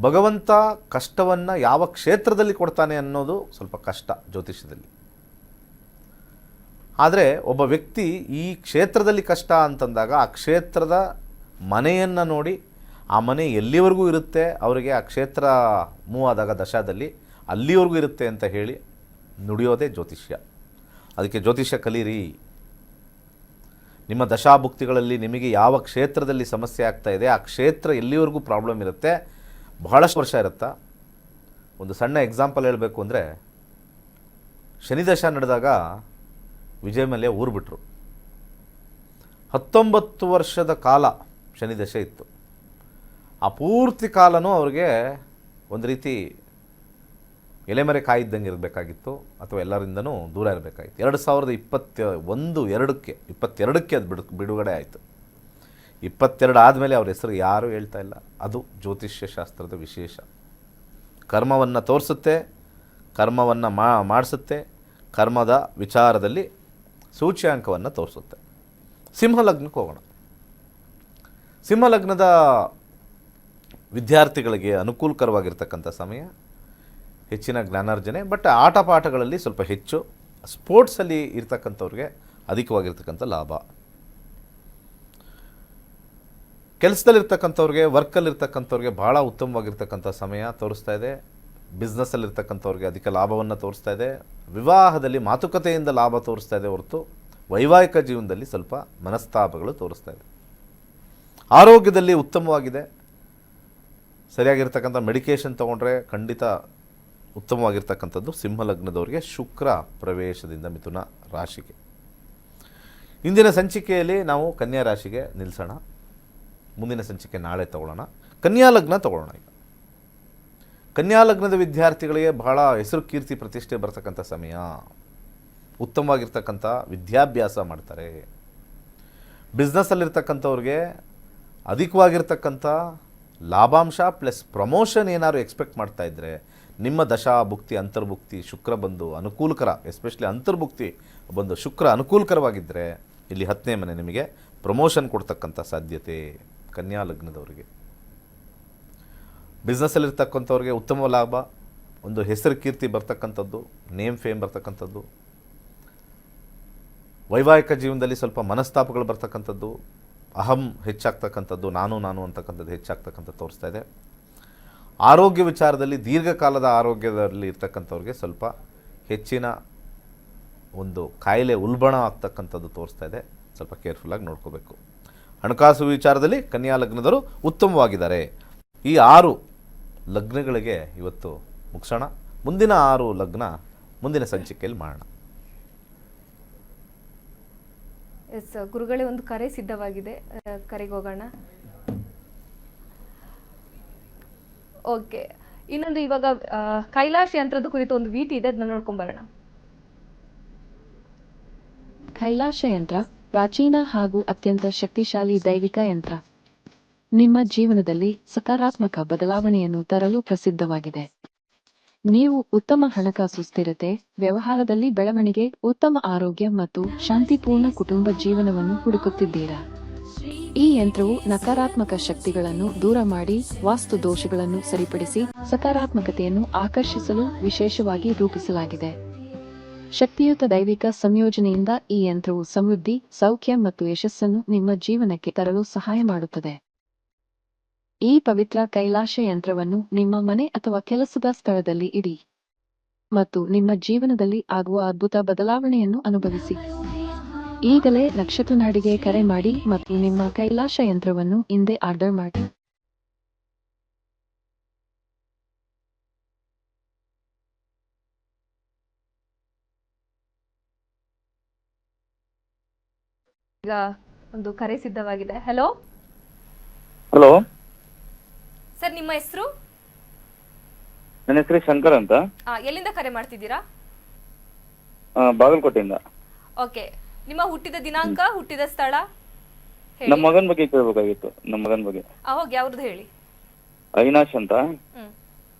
ಭಗವಂತ ಕಷ್ಟವನ್ನು ಯಾವ ಕ್ಷೇತ್ರದಲ್ಲಿ ಕೊಡ್ತಾನೆ ಅನ್ನೋದು ಸ್ವಲ್ಪ ಕಷ್ಟ ಜ್ಯೋತಿಷ್ಯದಲ್ಲಿ. ಆದರೆ ಒಬ್ಬ ವ್ಯಕ್ತಿ ಈ ಕ್ಷೇತ್ರದಲ್ಲಿ ಕಷ್ಟ ಅಂತಂದಾಗ ಆ ಕ್ಷೇತ್ರದ ಮನೆಯನ್ನು ನೋಡಿ, ಆ ಮನೆ ಎಲ್ಲಿವರೆಗೂ ಇರುತ್ತೆ ಅವರಿಗೆ, ಆ ಕ್ಷೇತ್ರ ಮೂವ್ ಆದಾಗ ದಶಾದಲ್ಲಿ ಅಲ್ಲಿವರೆಗೂ ಇರುತ್ತೆ ಅಂತ ಹೇಳಿ ನುಡಿಯೋದೇ ಜ್ಯೋತಿಷ್ಯ. ಅದಕ್ಕೆ ಜ್ಯೋತಿಷ್ಯ ಕಲೀರಿ. ನಿಮ್ಮ ದಶಾಭುಕ್ತಿಗಳಲ್ಲಿ ನಿಮಗೆ ಯಾವ ಕ್ಷೇತ್ರದಲ್ಲಿ ಸಮಸ್ಯೆ ಆಗ್ತಾ ಇದೆ, ಆ ಕ್ಷೇತ್ರ ಎಲ್ಲಿವರೆಗೂ ಪ್ರಾಬ್ಲಮ್ ಇರುತ್ತೆ, ಬಹಳಷ್ಟು ವರ್ಷ ಇರುತ್ತಾ. ಒಂದು ಸಣ್ಣ ಎಕ್ಸಾಂಪಲ್ ಹೇಳಬೇಕು ಅಂದರೆ, ಶನಿ ದಶಾ ನಡೆದಾಗ ವಿಜಯ್ ಮಲ್ಯ ಊರು ಬಿಟ್ಟರು. 19 ವರ್ಷದ ಕಾಲ ಶನಿ ದಶೆ ಇತ್ತು. ಆ ಪೂರ್ತಿ ಕಾಲನೂ ಅವ್ರಿಗೆ ಒಂದು ರೀತಿ ಎಲೆಮರೆ ಕಾಯಿದ್ದಂಗೆ ಇರಬೇಕಾಗಿತ್ತು, ಅಥವಾ ಎಲ್ಲರಿಂದನೂ ದೂರ ಇರಬೇಕಾಗಿತ್ತು. 2022ಕ್ಕೆ ಅದು ಬಿಡುಗಡೆ ಆಯಿತು. 22 ಆದಮೇಲೆ ಅವ್ರ ಹೆಸರು ಯಾರೂ ಹೇಳ್ತಾ ಇಲ್ಲ. ಅದು ಜ್ಯೋತಿಷ್ಯ ಶಾಸ್ತ್ರದ ವಿಶೇಷ. ಕರ್ಮವನ್ನು ತೋರಿಸುತ್ತೆ, ಕರ್ಮವನ್ನು ಮಾಡಿಸುತ್ತೆ, ಕರ್ಮದ ವಿಚಾರದಲ್ಲಿ ಸೂಚ್ಯಾಂಕವನ್ನು ತೋರಿಸುತ್ತೆ. ಸಿಂಹ ಲಗ್ನಕ್ಕೆ ಹೋಗೋಣ. ಸಿಂಹ ಲಗ್ನದ ವಿದ್ಯಾರ್ಥಿಗಳಿಗೆ ಅನುಕೂಲಕರವಾಗಿರ್ತಕ್ಕಂಥ ಸಮಯ, ಹೆಚ್ಚಿನ ಜ್ಞಾನಾರ್ಜನೆ, ಬಟ್ ಆಟ ಪಾಠಗಳಲ್ಲಿ ಸ್ವಲ್ಪ ಹೆಚ್ಚು, ಸ್ಪೋರ್ಟ್ಸಲ್ಲಿ ಇರ್ತಕ್ಕಂಥವ್ರಿಗೆ ಅಧಿಕವಾಗಿರ್ತಕ್ಕಂಥ ಲಾಭ, ಕೆಲಸದಲ್ಲಿರ್ತಕ್ಕಂಥವ್ರಿಗೆ, ವರ್ಕಲ್ಲಿರ್ತಕ್ಕಂಥವ್ರಿಗೆ ಭಾಳ ಉತ್ತಮವಾಗಿರ್ತಕ್ಕಂಥ ಸಮಯ ತೋರಿಸ್ತಾ ಇದೆ. ಬಿಸ್ನೆಸ್ಸಲ್ಲಿರ್ತಕ್ಕಂಥವ್ರಿಗೆ ಅಧಿಕ ಲಾಭವನ್ನು ತೋರಿಸ್ತಾ ಇದೆ. ವಿವಾಹದಲ್ಲಿ ಮಾತುಕತೆಯಿಂದ ಲಾಭ ತೋರಿಸ್ತಾ ಇದೆ ಹೊರತು ವೈವಾಹಿಕ ಜೀವನದಲ್ಲಿ ಸ್ವಲ್ಪ ಮನಸ್ತಾಪಗಳು ತೋರಿಸ್ತಾ ಇದೆ. ಆರೋಗ್ಯದಲ್ಲಿ ಉತ್ತಮವಾಗಿದೆ. ಸರಿಯಾಗಿರ್ತಕ್ಕಂಥ ಮೆಡಿಕೇಷನ್ ತೊಗೊಂಡ್ರೆ ಖಂಡಿತ ಉತ್ತಮವಾಗಿರ್ತಕ್ಕಂಥದ್ದು ಸಿಂಹ ಲಗ್ನದವರಿಗೆ. ಶುಕ್ರ ಪ್ರವೇಶದಿಂದ ಮಿಥುನ ರಾಶಿಗೆ. ಇಂದಿನ ಸಂಚಿಕೆಯಲ್ಲಿ ನಾವು ಕನ್ಯಾ ರಾಶಿಗೆ ನಿಲ್ಲಿಸೋಣ. ಮುಂದಿನ ಸಂಚಿಕೆ ನಾಳೆ ತಗೊಳ್ಳೋಣ. ಕನ್ಯಾ ಲಗ್ನ ತಗೊಳ್ಳೋಣ. ಈಗ ಕನ್ಯಾ ಲಗ್ನದ ವಿದ್ಯಾರ್ಥಿಗಳಿಗೆ ಬಹಳ ಹೆಸರು, ಕೀರ್ತಿ, ಪ್ರತಿಷ್ಠೆ ಬರ್ತಕ್ಕಂಥ ಸಮಯ. ಉತ್ತಮವಾಗಿರ್ತಕ್ಕಂಥ ವಿದ್ಯಾಭ್ಯಾಸ ಮಾಡ್ತಾರೆ. ಬಿಸ್ನೆಸ್ಸಲ್ಲಿರ್ತಕ್ಕಂಥವ್ರಿಗೆ ಅಧಿಕವಾಗಿರ್ತಕ್ಕಂಥ ಲಾಭಾಂಶ ಪ್ಲಸ್ ಪ್ರಮೋಷನ್ ಏನಾದ್ರು ಎಕ್ಸ್ಪೆಕ್ಟ್ ಮಾಡ್ತಾ ಇದ್ದರೆ ನಿಮ್ಮ ದಶಾ ಭುಕ್ತಿ ಅಂತರ್ಭುಕ್ತಿ ಶುಕ್ರ ಬಂದು ಅನುಕೂಲಕರ, ಎಸ್ಪೆಷಲಿ ಅಂತರ್ಭುಕ್ತಿ ಬಂದು ಶುಕ್ರ ಅನುಕೂಲಕರವಾಗಿದ್ದರೆ ಇಲ್ಲಿ 10ನೇ ಮನೆ ನಿಮಗೆ ಪ್ರಮೋಷನ್ ಕೊಡ್ತಕ್ಕಂಥ ಸಾಧ್ಯತೆ ಕನ್ಯಾ ಲಗ್ನದವರಿಗೆ. ಬಿಸ್ನೆಸ್ಸಲ್ಲಿರ್ತಕ್ಕಂಥವ್ರಿಗೆ ಉತ್ತಮ ಲಾಭ, ಒಂದು ಹೆಸರು ಕೀರ್ತಿ ಬರ್ತಕ್ಕಂಥದ್ದು, ನೇಮ್ ಫೇಮ್ ಬರ್ತಕ್ಕಂಥದ್ದು. ವೈವಾಹಿಕ ಜೀವನದಲ್ಲಿ ಸ್ವಲ್ಪ ಮನಸ್ತಾಪಗಳು ಬರ್ತಕ್ಕಂಥದ್ದು, ಅಹಂ ಹೆಚ್ಚಾಗ್ತಕ್ಕಂಥದ್ದು, ನಾನು ಅಂತಕ್ಕಂಥದ್ದು ಹೆಚ್ಚಾಗ್ತಕ್ಕಂಥದ್ದು ತೋರಿಸ್ತಾ ಇದೆ. ಆರೋಗ್ಯ ವಿಚಾರದಲ್ಲಿ ದೀರ್ಘಕಾಲದ ಆರೋಗ್ಯದಲ್ಲಿ ಇರ್ತಕ್ಕಂಥವ್ರಿಗೆ ಸ್ವಲ್ಪ ಹೆಚ್ಚಿನ ಒಂದು ಕಾಯಿಲೆ ಉಲ್ಬಣ ಆಗ್ತಕ್ಕಂಥದ್ದು ತೋರಿಸ್ತಾ ಇದೆ. ಸ್ವಲ್ಪ ಕೇರ್ಫುಲ್ಲಾಗಿ ನೋಡ್ಕೋಬೇಕು. ಹಣಕಾಸು ವಿಚಾರದಲ್ಲಿ ಕನ್ಯಾ ಲಗ್ನದವರು ಉತ್ತಮವಾಗಿದ್ದಾರೆ. ಈ 6 ಲಗ್ನಗಳಿಗೆ ಇವತ್ತು ಮುಗಿಸೋಣ. ಮುಂದಿನ 6 ಲಗ್ನ ಮುಂದಿನ ಸಂಚಿಕೆಯಲ್ಲಿ ಮಾಡೋಣ. ಎಸ್ ಗುರುಗಳೇ, ಒಂದು ಕರೆ ಸಿದ್ಧವಾಗಿದೆ, ಕರೆಗೆ ಹೋಗೋಣ. ಓಕೆ, ಇನ್ನೊಂದು ಇವಾಗ ಕೈಲಾಶ್ ಯಂತ್ರದ ಕುರಿತು ಒಂದು ವೀಟಿ ಇದೆ, ಅದನ್ನ ನೋಡ್ಕೊಂಬರೋಣ. ಕೈಲಾಶ ಯಂತ್ರ ಪ್ರಾಚೀನ ಹಾಗೂ ಅತ್ಯಂತ ಶಕ್ತಿಶಾಲಿ ದೈವಿಕ ಯಂತ್ರ. ನಿಮ್ಮ ಜೀವನದಲ್ಲಿ ಸಕಾರಾತ್ಮಕ ಬದಲಾವಣೆಯನ್ನು ತರಲು ಪ್ರಸಿದ್ಧವಾಗಿದೆ. ನೀವು ಉತ್ತಮ ಹಣಕಾಸು ಸ್ಥಿರತೆ, ವ್ಯವಹಾರದಲ್ಲಿ ಬೆಳವಣಿಗೆ, ಉತ್ತಮ ಆರೋಗ್ಯ ಮತ್ತು ಶಾಂತಿಪೂರ್ಣ ಕುಟುಂಬ ಜೀವನವನ್ನು ಹುಡುಕುತ್ತಿದ್ದೀರಾ. ಈ ಯಂತ್ರವು ನಕಾರಾತ್ಮಕ ಶಕ್ತಿಗಳನ್ನು ದೂರ ಮಾಡಿ ವಾಸ್ತು ದೋಷಗಳನ್ನು ಸರಿಪಡಿಸಿ ಸಕಾರಾತ್ಮಕತೆಯನ್ನು ಆಕರ್ಷಿಸಲು ವಿಶೇಷವಾಗಿ ರೂಪಿಸಲಾಗಿದೆ. ಶಕ್ತಿಯುತ ದೈವಿಕ ಸಂಯೋಜನೆಯಿಂದ ಈ ಯಂತ್ರವು ಸಮೃದ್ಧಿ, ಸೌಖ್ಯ ಮತ್ತು ಯಶಸ್ಸನ್ನು ನಿಮ್ಮ ಜೀವನಕ್ಕೆ ತರಲು ಸಹಾಯ ಮಾಡುತ್ತದೆ. ಈ ಪವಿತ್ರ ಕೈಲಾಶ ಯಂತ್ರವನ್ನು ನಿಮ್ಮ ಮನೆ ಅಥವಾ ಕೆಲಸದ ಸ್ಥಳದಲ್ಲಿ ಇಡಿ ಮತ್ತು ನಿಮ್ಮ ಜೀವನದಲ್ಲಿ ಆಗುವ ಅದ್ಭುತ ಬದಲಾವಣೆಯನ್ನು ಅನುಭವಿಸಿ. ಈಗಲೇ ನಕ್ಷತ್ರ ನಾಡಿಗೆ ಕರೆ ಮಾಡಿ ಮತ್ತು ನಿಮ್ಮ ಕೈಲಾಶ ಯಂತ್ರವನ್ನು ಇಂದೇ ಆರ್ಡರ್ ಮಾಡಿ. ಈಗ ಒಂದು ಕರೆ ಸಿದ್ಧವಾಗಿದೆ. ಹಲೋ ಹಲೋ, ಸರ್, ನಿಮ್ಮ ಹೆಸರು? ನನ್ನ ಹೆಸರು ಶಂಕರ್ ಅಂತ, ಎಲ್ಲಿಂದ ಕರೆ ಮಾಡ್ತಿದ್ದೀರಾ? ಬಾಗಲಕೋಟೆಯಿಂದ. ಓಕೆ, ನಿಮ್ಮ ಹುಟ್ಟಿದ ದಿನಾಂಕ, ಹುಟ್ಟಿದ ಸ್ಥಳ ನಮ್ಮ ಮಗನ ಬಗ್ಗೆ ಕೇಳಬೇಕಾಗಿತ್ತು. ನಮ್ಮ ಮಗನ ಬಗ್ಗೆ ಹೋಗಿ ಅವ್ರದ್ದು ಹೇಳಿ. ಅವಿನಾಶ್ ಅಂತ, ಹ್ಮ್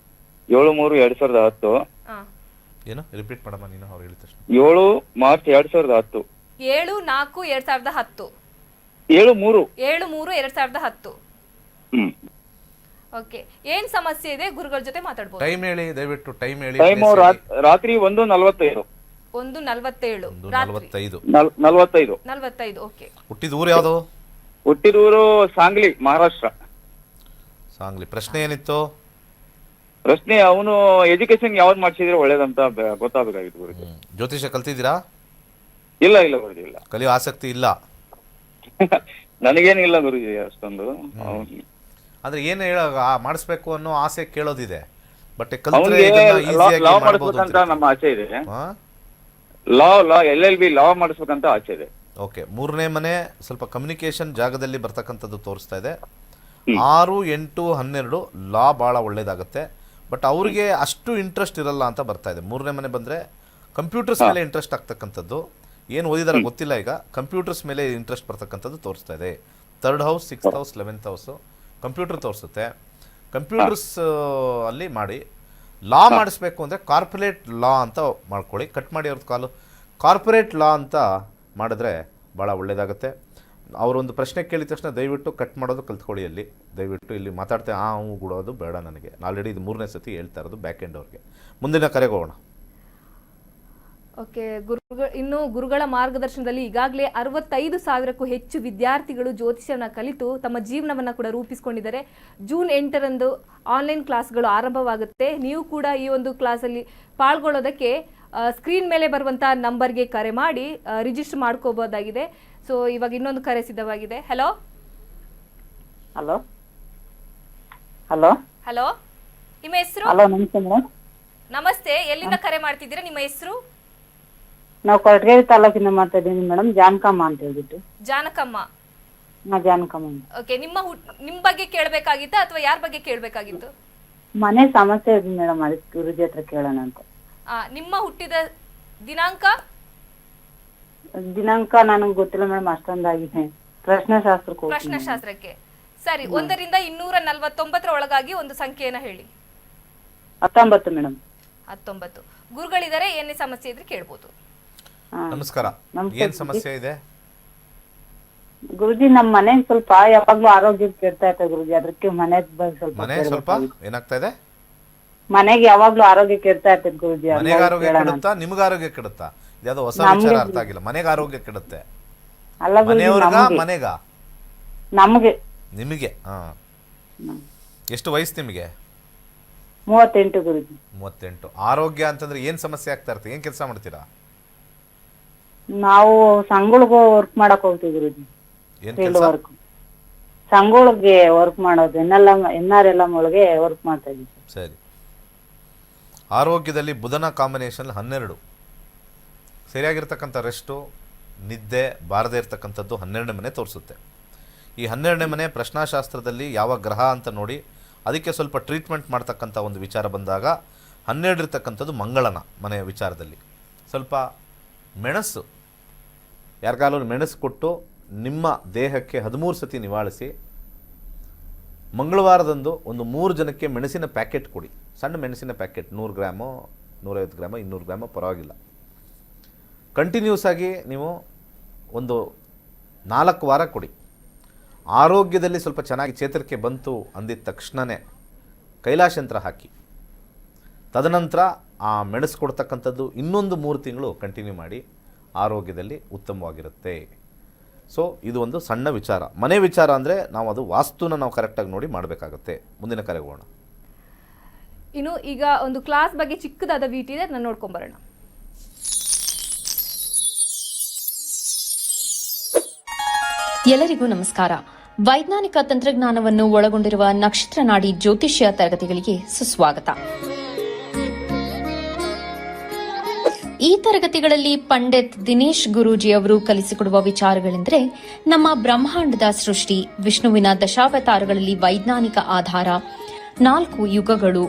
7/3/2010. ಏನು ರಿಪೀಟ್ ಮಾಡಮ್ಮ ನೀನು, ಅವ್ರು ಹೇಳಿದ ತಕ್ಷಣ. 7 ಮಾರ್ಚ್ 2010. 7/4/2010. 7/3/2010. ಓಕೆ, ಓಕೆ, ಏನ್ ಸಮಸ್ಯೆ ಇದೆ ಗುರುಗಳ ಜೊತೆ ಮಾತಾಡ್ಬೋದು? ಟೈಮ್ ಹೇಳಿ ದಯವಿಟ್ಟು, ಟೈಮ್ ಹೇಳಿ. ಟೈಮ್ ರಾತ್ರಿ 1:45. 1:47 45. ಓಕೆ. ಹುಟ್ಟಿದ ಊರು ಯಾವುದು? ಹುಟ್ಟಿದೂರು ಸಾಂಗ್ಲಿ, ಮಹಾರಾಷ್ಟ್ರ. ಸಾಂಗ್ಲಿ. ಪ್ರಶ್ನೆ ಏನಿತ್ತು? ಪ್ರಶ್ನೆ, ಅವನು ಎಜುಕೇಶನ್ ಯಾವ್ದು ಮಾಡ್ಸಿದ್ರೆ ಒಳ್ಳೇದಂತ ಗೊತ್ತಾಗಬೇಕಾಗಿತ್ತು ಗುರುಜಿ. ಜ್ಯೋತಿಷ ಕಲ್ತಿದ್ದೀರಾ? ಇಲ್ಲ ಇಲ್ಲ ಗುರುಜಿ, ಇಲ್ಲ. ಕಲಿಯೋ ಆಸಕ್ತಿ ಇಲ್ಲ? ನನಗೇನಿಲ್ಲ ಗುರುಜಿ ಅಷ್ಟೊಂದು. ಅಂದ್ರೆ ಏನು ಮಾಡಿಸ್ಬೇಕು ಅನ್ನೋ ಆಸೆ ಕೇಳೋದಿದೆ, ಬಟ್ ಲಾ ಮಾಡಿಸ್ಬೇಕಂತ ನಮ್ಮ ಆಸೆ ಇದೆ. ಲಾ LLB ಲಾ ಮಾಡಿಸ್ಬೇಕಂತ ಆಸೆ ಇದೆ. ಓಕೆ. 3ನೇ ಮನೆ ಸ್ವಲ್ಪ ಕಮ್ಯುನಿಕೇಶನ್ ಜಾಗದಲ್ಲಿ ಬರ್ತಕ್ಕಂಥದ್ದು ತೋರಿಸ್ತಾ ಇದೆ. 6, 8, 12 ಲಾ ಭಾಳ ಒಳ್ಳೇದಾಗುತ್ತೆ, ಬಟ್ ಅವ್ರಿಗೆ ಅಷ್ಟು ಇಂಟ್ರೆಸ್ಟ್ ಇರಲ್ಲ ಅಂತ ಬರ್ತಾ ಇದೆ. 3ನೇ ಮನೆ ಬಂದರೆ ಕಂಪ್ಯೂಟರ್ಸ್ ಮೇಲೆ ಇಂಟ್ರೆಸ್ಟ್ ಆಗ್ತಕ್ಕಂಥದ್ದು, ಏನು ಓದಿದಾರ ಗೊತ್ತಿಲ್ಲ, ಈಗ ಕಂಪ್ಯೂಟರ್ಸ್ ಮೇಲೆ ಇಂಟ್ರೆಸ್ಟ್ ಬರ್ತಕ್ಕಂಥದ್ದು ತೋರಿಸ್ತಾ ಇದೆ. 3rd house, 6th house, 11th house computer ತೋರಿಸುತ್ತೆ. ಕಂಪ್ಯೂಟರ್ಸ್ ಅಲ್ಲಿ ಮಾಡಿ. ಲಾ ಮಾಡಿಸ್ಬೇಕು ಅಂದರೆ ಕಾರ್ಪೊರೇಟ್ ಲಾ ಅಂತ ಮಾಡ್ಕೊಳ್ಳಿ. ಕಟ್ ಮಾಡಿ ಅವ್ರದ್ದು ಕಾಲು. ಕಾರ್ಪೊರೇಟ್ ಲಾ ಅಂತ ಮಾಡಿದ್ರೆ ಭಾಳ ಒಳ್ಳೆಯದಾಗುತ್ತೆ. ಅವರೊಂದು ಪ್ರಶ್ನೆ ಕೇಳಿದ ತಕ್ಷಣ ದಯವಿಟ್ಟು ಕಟ್ ಮಾಡೋದು ಕಲ್ತ್ಕೊಳ್ಳಿ. ಅಲ್ಲಿ ದಯವಿಟ್ಟು ಇಲ್ಲಿ ಮಾತಾಡ್ತೇವೆ ಹ್ಞೂ ಗುಡೋದು ಬೇಡ ನನಗೆ. ಆಲ್ರೆಡಿ ಇದು 3ನೇ ಸತಿ ಹೇಳ್ತಾ ಇರೋದು ಬ್ಯಾಕ್ ಎಂಡ್ ಅವ್ರಿಗೆ. ಮುಂದಿನ ಕರೆಗೆ ಹೋಗೋಣ. ಓಕೆ, ಇನ್ನು ಗುರುಗಳ ಮಾರ್ಗದರ್ಶನದಲ್ಲಿ ಈಗಾಗಲೇ 65,000ಕ್ಕೂ ಹೆಚ್ಚು ವಿದ್ಯಾರ್ಥಿಗಳು ಜ್ಯೋತಿಷ್ಯನ ಕಲಿತು ತಮ್ಮ ಜೀವನವನ್ನು ಕೂಡ ರೂಪಿಸಿಕೊಂಡಿದ್ದಾರೆ. ಜೂನ್ 8ರಂದು ಆನ್ಲೈನ್ ಕ್ಲಾಸ್ಗಳು ಆರಂಭವಾಗುತ್ತೆ. ನೀವು ಕೂಡ ಈ ಒಂದು ಕ್ಲಾಸಲ್ಲಿ ಪಾಲ್ಗೊಳ್ಳೋದಕ್ಕೆ ಸ್ಕ್ರೀನ್ ಮೇಲೆ ಬರುವಂಥ ನಂಬರ್ಗೆ ಕರೆ ಮಾಡಿ ರಿಜಿಸ್ಟರ್ ಮಾಡ್ಕೋಬಹುದಾಗಿದೆ. ಸೊ ಇವಾಗ ಇನ್ನೊಂದು ಕರೆ ಸಿದ್ಧವಾಗಿದೆ. ಹಲೋ ಹಲೋ ಹಲೋ ಹಲೋ, ನಿಮ್ಮ ಹೆಸರು? ಹಲೋ ನಮಸ್ತೆ ಮೇಡಮ್. ನಮಸ್ತೆ, ಎಲ್ಲಿಂದ ಕರೆ ಮಾಡ್ತಿದ್ದೀರಾ? ನಿಮ್ಮ ಹೆಸರು? ನಾವು ಕೊರಟಗೆರೆ ತಾಲೂಕಿಂದ ಮಾಡ್ತಾ ಇದ್ದೀನಿ ಮೇಡಮ್. ಜಾನಕಮ್ಮ ಅಂತ ಹೇಳ್ಬಿಟ್ಟು. ಜಾನಕಮ್ಮ. ಜಾನಕಮ್ಮ. ಓಕೆ, ನಿಮ್ಮ ಬಗ್ಗೆ ಕೇಳಬೇಕಾಗಿತ್ತಾ ಅಥವಾ ಯಾರ ಬಗ್ಗೆ ಕೇಳಬೇಕಾಗಿತ್ತು? ಮನೆ ಸಮಸ್ಯೆ ಇದೆ ಮೇಡಮ್, ಅದಕ್ಕೆ ಗುರುಜಿ ಹತ್ರ ಕೇಳೋಣ ಅಂತ. ನಿಮ್ಮ ಹುಟ್ಟಿದ ದಿನಾಂಕ? ದಿನಾಂಕ ನನಗೆ ಗೊತ್ತಿಲ್ಲ ಮೇಡಮ್, ಅಷ್ಟೊಂದಾಗಿದೆ. ಪ್ರಶ್ನೆಶಾಸ್ತ್ರಕ್ಕೆ ಸರಿ. 1ರಿಂದ 249 ಒಳಗಾಗಿ ಒಂದು ಸಂಖ್ಯೆಯನ್ನ ಹೇಳಿ. 19 ಮೇಡಮ್. 19. ಗುರುಗಳಿದ್ದಾರೆ, ಏನೇ ಸಮಸ್ಯೆ ಇದ್ರೆ ಕೇಳ್ಬೋದು. ನಮಸ್ಕಾರ. ಏನ್ ಸಮಸ್ಯೆ ಇದೆ ಗುರುಜಿ? ನಮ್ಮ ಮನೆ ಸ್ವಲ್ಪ ಯಾವಾಗ್ಲೂ ಆರೋಗ್ಯ ಕೆಡ್ತಾ ಇರ್ತದೆ ಗುರುಜಿ, ಅದಕ್ಕೆ ಮನೆ ಸ್ವಲ್ಪ ಏನಾಗ್ತಾ ಇದೆ? ಮನೆಗೆ ಯಾವಾಗ್ಲೂ ಆರೋಗ್ಯ ಕೆಡ್ತಾ ಇರ್ತದೆ ಗುರುಜಿ. ಮನೆಗೆ ಆರೋಗ್ಯ ಕೆಡುತ್ತಾ ನಿಮ್ಗೆ ಆರೋಗ್ಯ ಕೆಡುತ್ತಾ? ಇದ್ಯಾವುದೋ ಹೊಸ ವಿಚಾರ ಅರ್ಥ ಆಗಿಲ್ಲ. ಮನೆಗೆ ಆರೋಗ್ಯ ಕೆಡುತ್ತೆ? ಅಲ್ಲ ಮನೆಯವ್ರಿಗ ಮನೆಗ? ನಮಗೆ. ನಿಮಗೆ? ಎಷ್ಟು ವಯಸ್ಸು ನಿಮಗೆ? 38 ಗುರುಜಿ. 38. ಆರೋಗ್ಯ ಅಂತಂದ್ರೆ ಏನ್ ಸಮಸ್ಯೆ ಆಗ್ತಾ ಇರುತ್ತೆ? ಏನ್ ಕೆಲಸ ಮಾಡ್ತೀರಾ? ನಾವು ಸಂಘಗಳಿಗೆ ವರ್ಕ್ ಮಾಡಕ್ ಹೋಗ್ತೀವಿ ಗುರುಜಿ. ಏನ್ ಫೀಲ್ಡ್ ಕೆಲಸ? ವರ್ಕ್. ಸಂಘಗಳಿಗೆ ವರ್ಕ್ ಮಾಡೋದು, NRLM ಒಳಗೆ ವರ್ಕ್ ಮಾಡ್ತಾ ಇದ್ದೀವಿ. ಸರಿ. ಆರೋಗ್ಯದಲ್ಲಿ ಬುಧನ ಕಾಂಬಿನೇಷನ್ 12. ಸರಿಯಾಗಿರ್ತಕ್ಕಂಥ ರೆಸ್ಟು, ನಿದ್ದೆ ಬಾರದೇ ಇರ್ತಕ್ಕಂಥದ್ದು 12ನೇ ಮನೆ ತೋರಿಸುತ್ತೆ. ಈ 12ನೇ ಮನೆ ಪ್ರಶ್ನಾಶಾಸ್ತ್ರದಲ್ಲಿ ಯಾವ ಗ್ರಹ ಅಂತ ನೋಡಿ ಅದಕ್ಕೆ ಸ್ವಲ್ಪ ಟ್ರೀಟ್ಮೆಂಟ್ ಮಾಡ್ತಕ್ಕಂಥ ಒಂದು ವಿಚಾರ ಬಂದಾಗ 12 ಇರ್ತಕ್ಕಂಥದ್ದು ಮಂಗಳನ ಮನೆಯ ವಿಚಾರದಲ್ಲಿ. ಸ್ವಲ್ಪ ಮೆಣಸು, ಯಾರಿಗಾಲೂ ಮೆಣಸು ಕೊಟ್ಟು ನಿಮ್ಮ ದೇಹಕ್ಕೆ 13 ಸತಿ ನಿವಾಳಿಸಿ ಮಂಗಳವಾರದಂದು ಒಂದು 3 ಜನಕ್ಕೆ ಮೆಣಸಿನ ಪ್ಯಾಕೆಟ್ ಕೊಡಿ. ಸಣ್ಣ ಮೆಣಸಿನ ಪ್ಯಾಕೆಟ್ 100 ಗ್ರಾಮು, 150 ಗ್ರಾಮು, 200 ಗ್ರಾಮು ಪರವಾಗಿಲ್ಲ. ಕಂಟಿನ್ಯೂಸ್ ಆಗಿ ನೀವು ಒಂದು 4 ವಾರ ಕೊಡಿ. ಆರೋಗ್ಯದಲ್ಲಿ ಸ್ವಲ್ಪ ಚೆನ್ನಾಗಿ ಚೇತರಿಕೆ ಬಂತು ಅಂದಿದ ತಕ್ಷಣವೇ ಕೈಲಾಶಯಂತ್ರ ಹಾಕಿ, ತದನಂತರ ಆ ಮೆಣಸು ಕೊಡ್ತಕ್ಕಂಥದ್ದು ಇನ್ನೊಂದು 3 ತಿಂಗಳು ಕಂಟಿನ್ಯೂ ಮಾಡಿ, ಆರೋಗ್ಯದಲ್ಲಿ ಉತ್ತಮವಾಗಿರುತ್ತೆ. ಸೊ ಇದು ಒಂದು ಸಣ್ಣ ವಿಚಾರ. ಮನೆ ವಿಚಾರ ಅಂದರೆ ನಾವು ಅದು ವಾಸ್ತುನ ನಾವು ಕರೆಕ್ಟಾಗಿ ನೋಡಿ ಮಾಡಬೇಕಾಗತ್ತೆ. ಮುಂದಿನ ಕರೆಗೆ ಹೋಗೋಣ. ಇನ್ನು ಈಗ ಒಂದು ಕ್ಲಾಸ್ ಬಗ್ಗೆ ಚಿಕ್ಕದಾದ ವಿಟಿ ಇದೆ, ನಾನು ನೋಡ್ಕೊಂಬರೋಣ. ಎಲ್ಲರಿಗೂ ನಮಸ್ಕಾರ. ವೈಜ್ಞಾನಿಕ ತಂತ್ರಜ್ಞಾನವನ್ನು ಒಳಗೊಂಡಿರುವ ನಕ್ಷತ್ರ ನಾಡಿ ಜ್ಯೋತಿಷ್ಯ ತರಗತಿಗಳಿಗೆ ಸುಸ್ವಾಗತ. ಈ ತರಗತಿಗಳಲ್ಲಿ ಪಂಡಿತ್ ದಿನೇಶ್ ಗುರೂಜಿ ಅವರು ಕಲಿಸಿಕೊಡುವ ವಿಚಾರಗಳೆಂದರೆ ನಮ್ಮ ಬ್ರಹ್ಮಾಂಡದ ಸೃಷ್ಟಿ, ವಿಷ್ಣುವಿನ ದಶಾವತಾರಗಳಲ್ಲಿ ವೈಜ್ಞಾನಿಕ ಆಧಾರ, 4 ಯುಗಗಳು,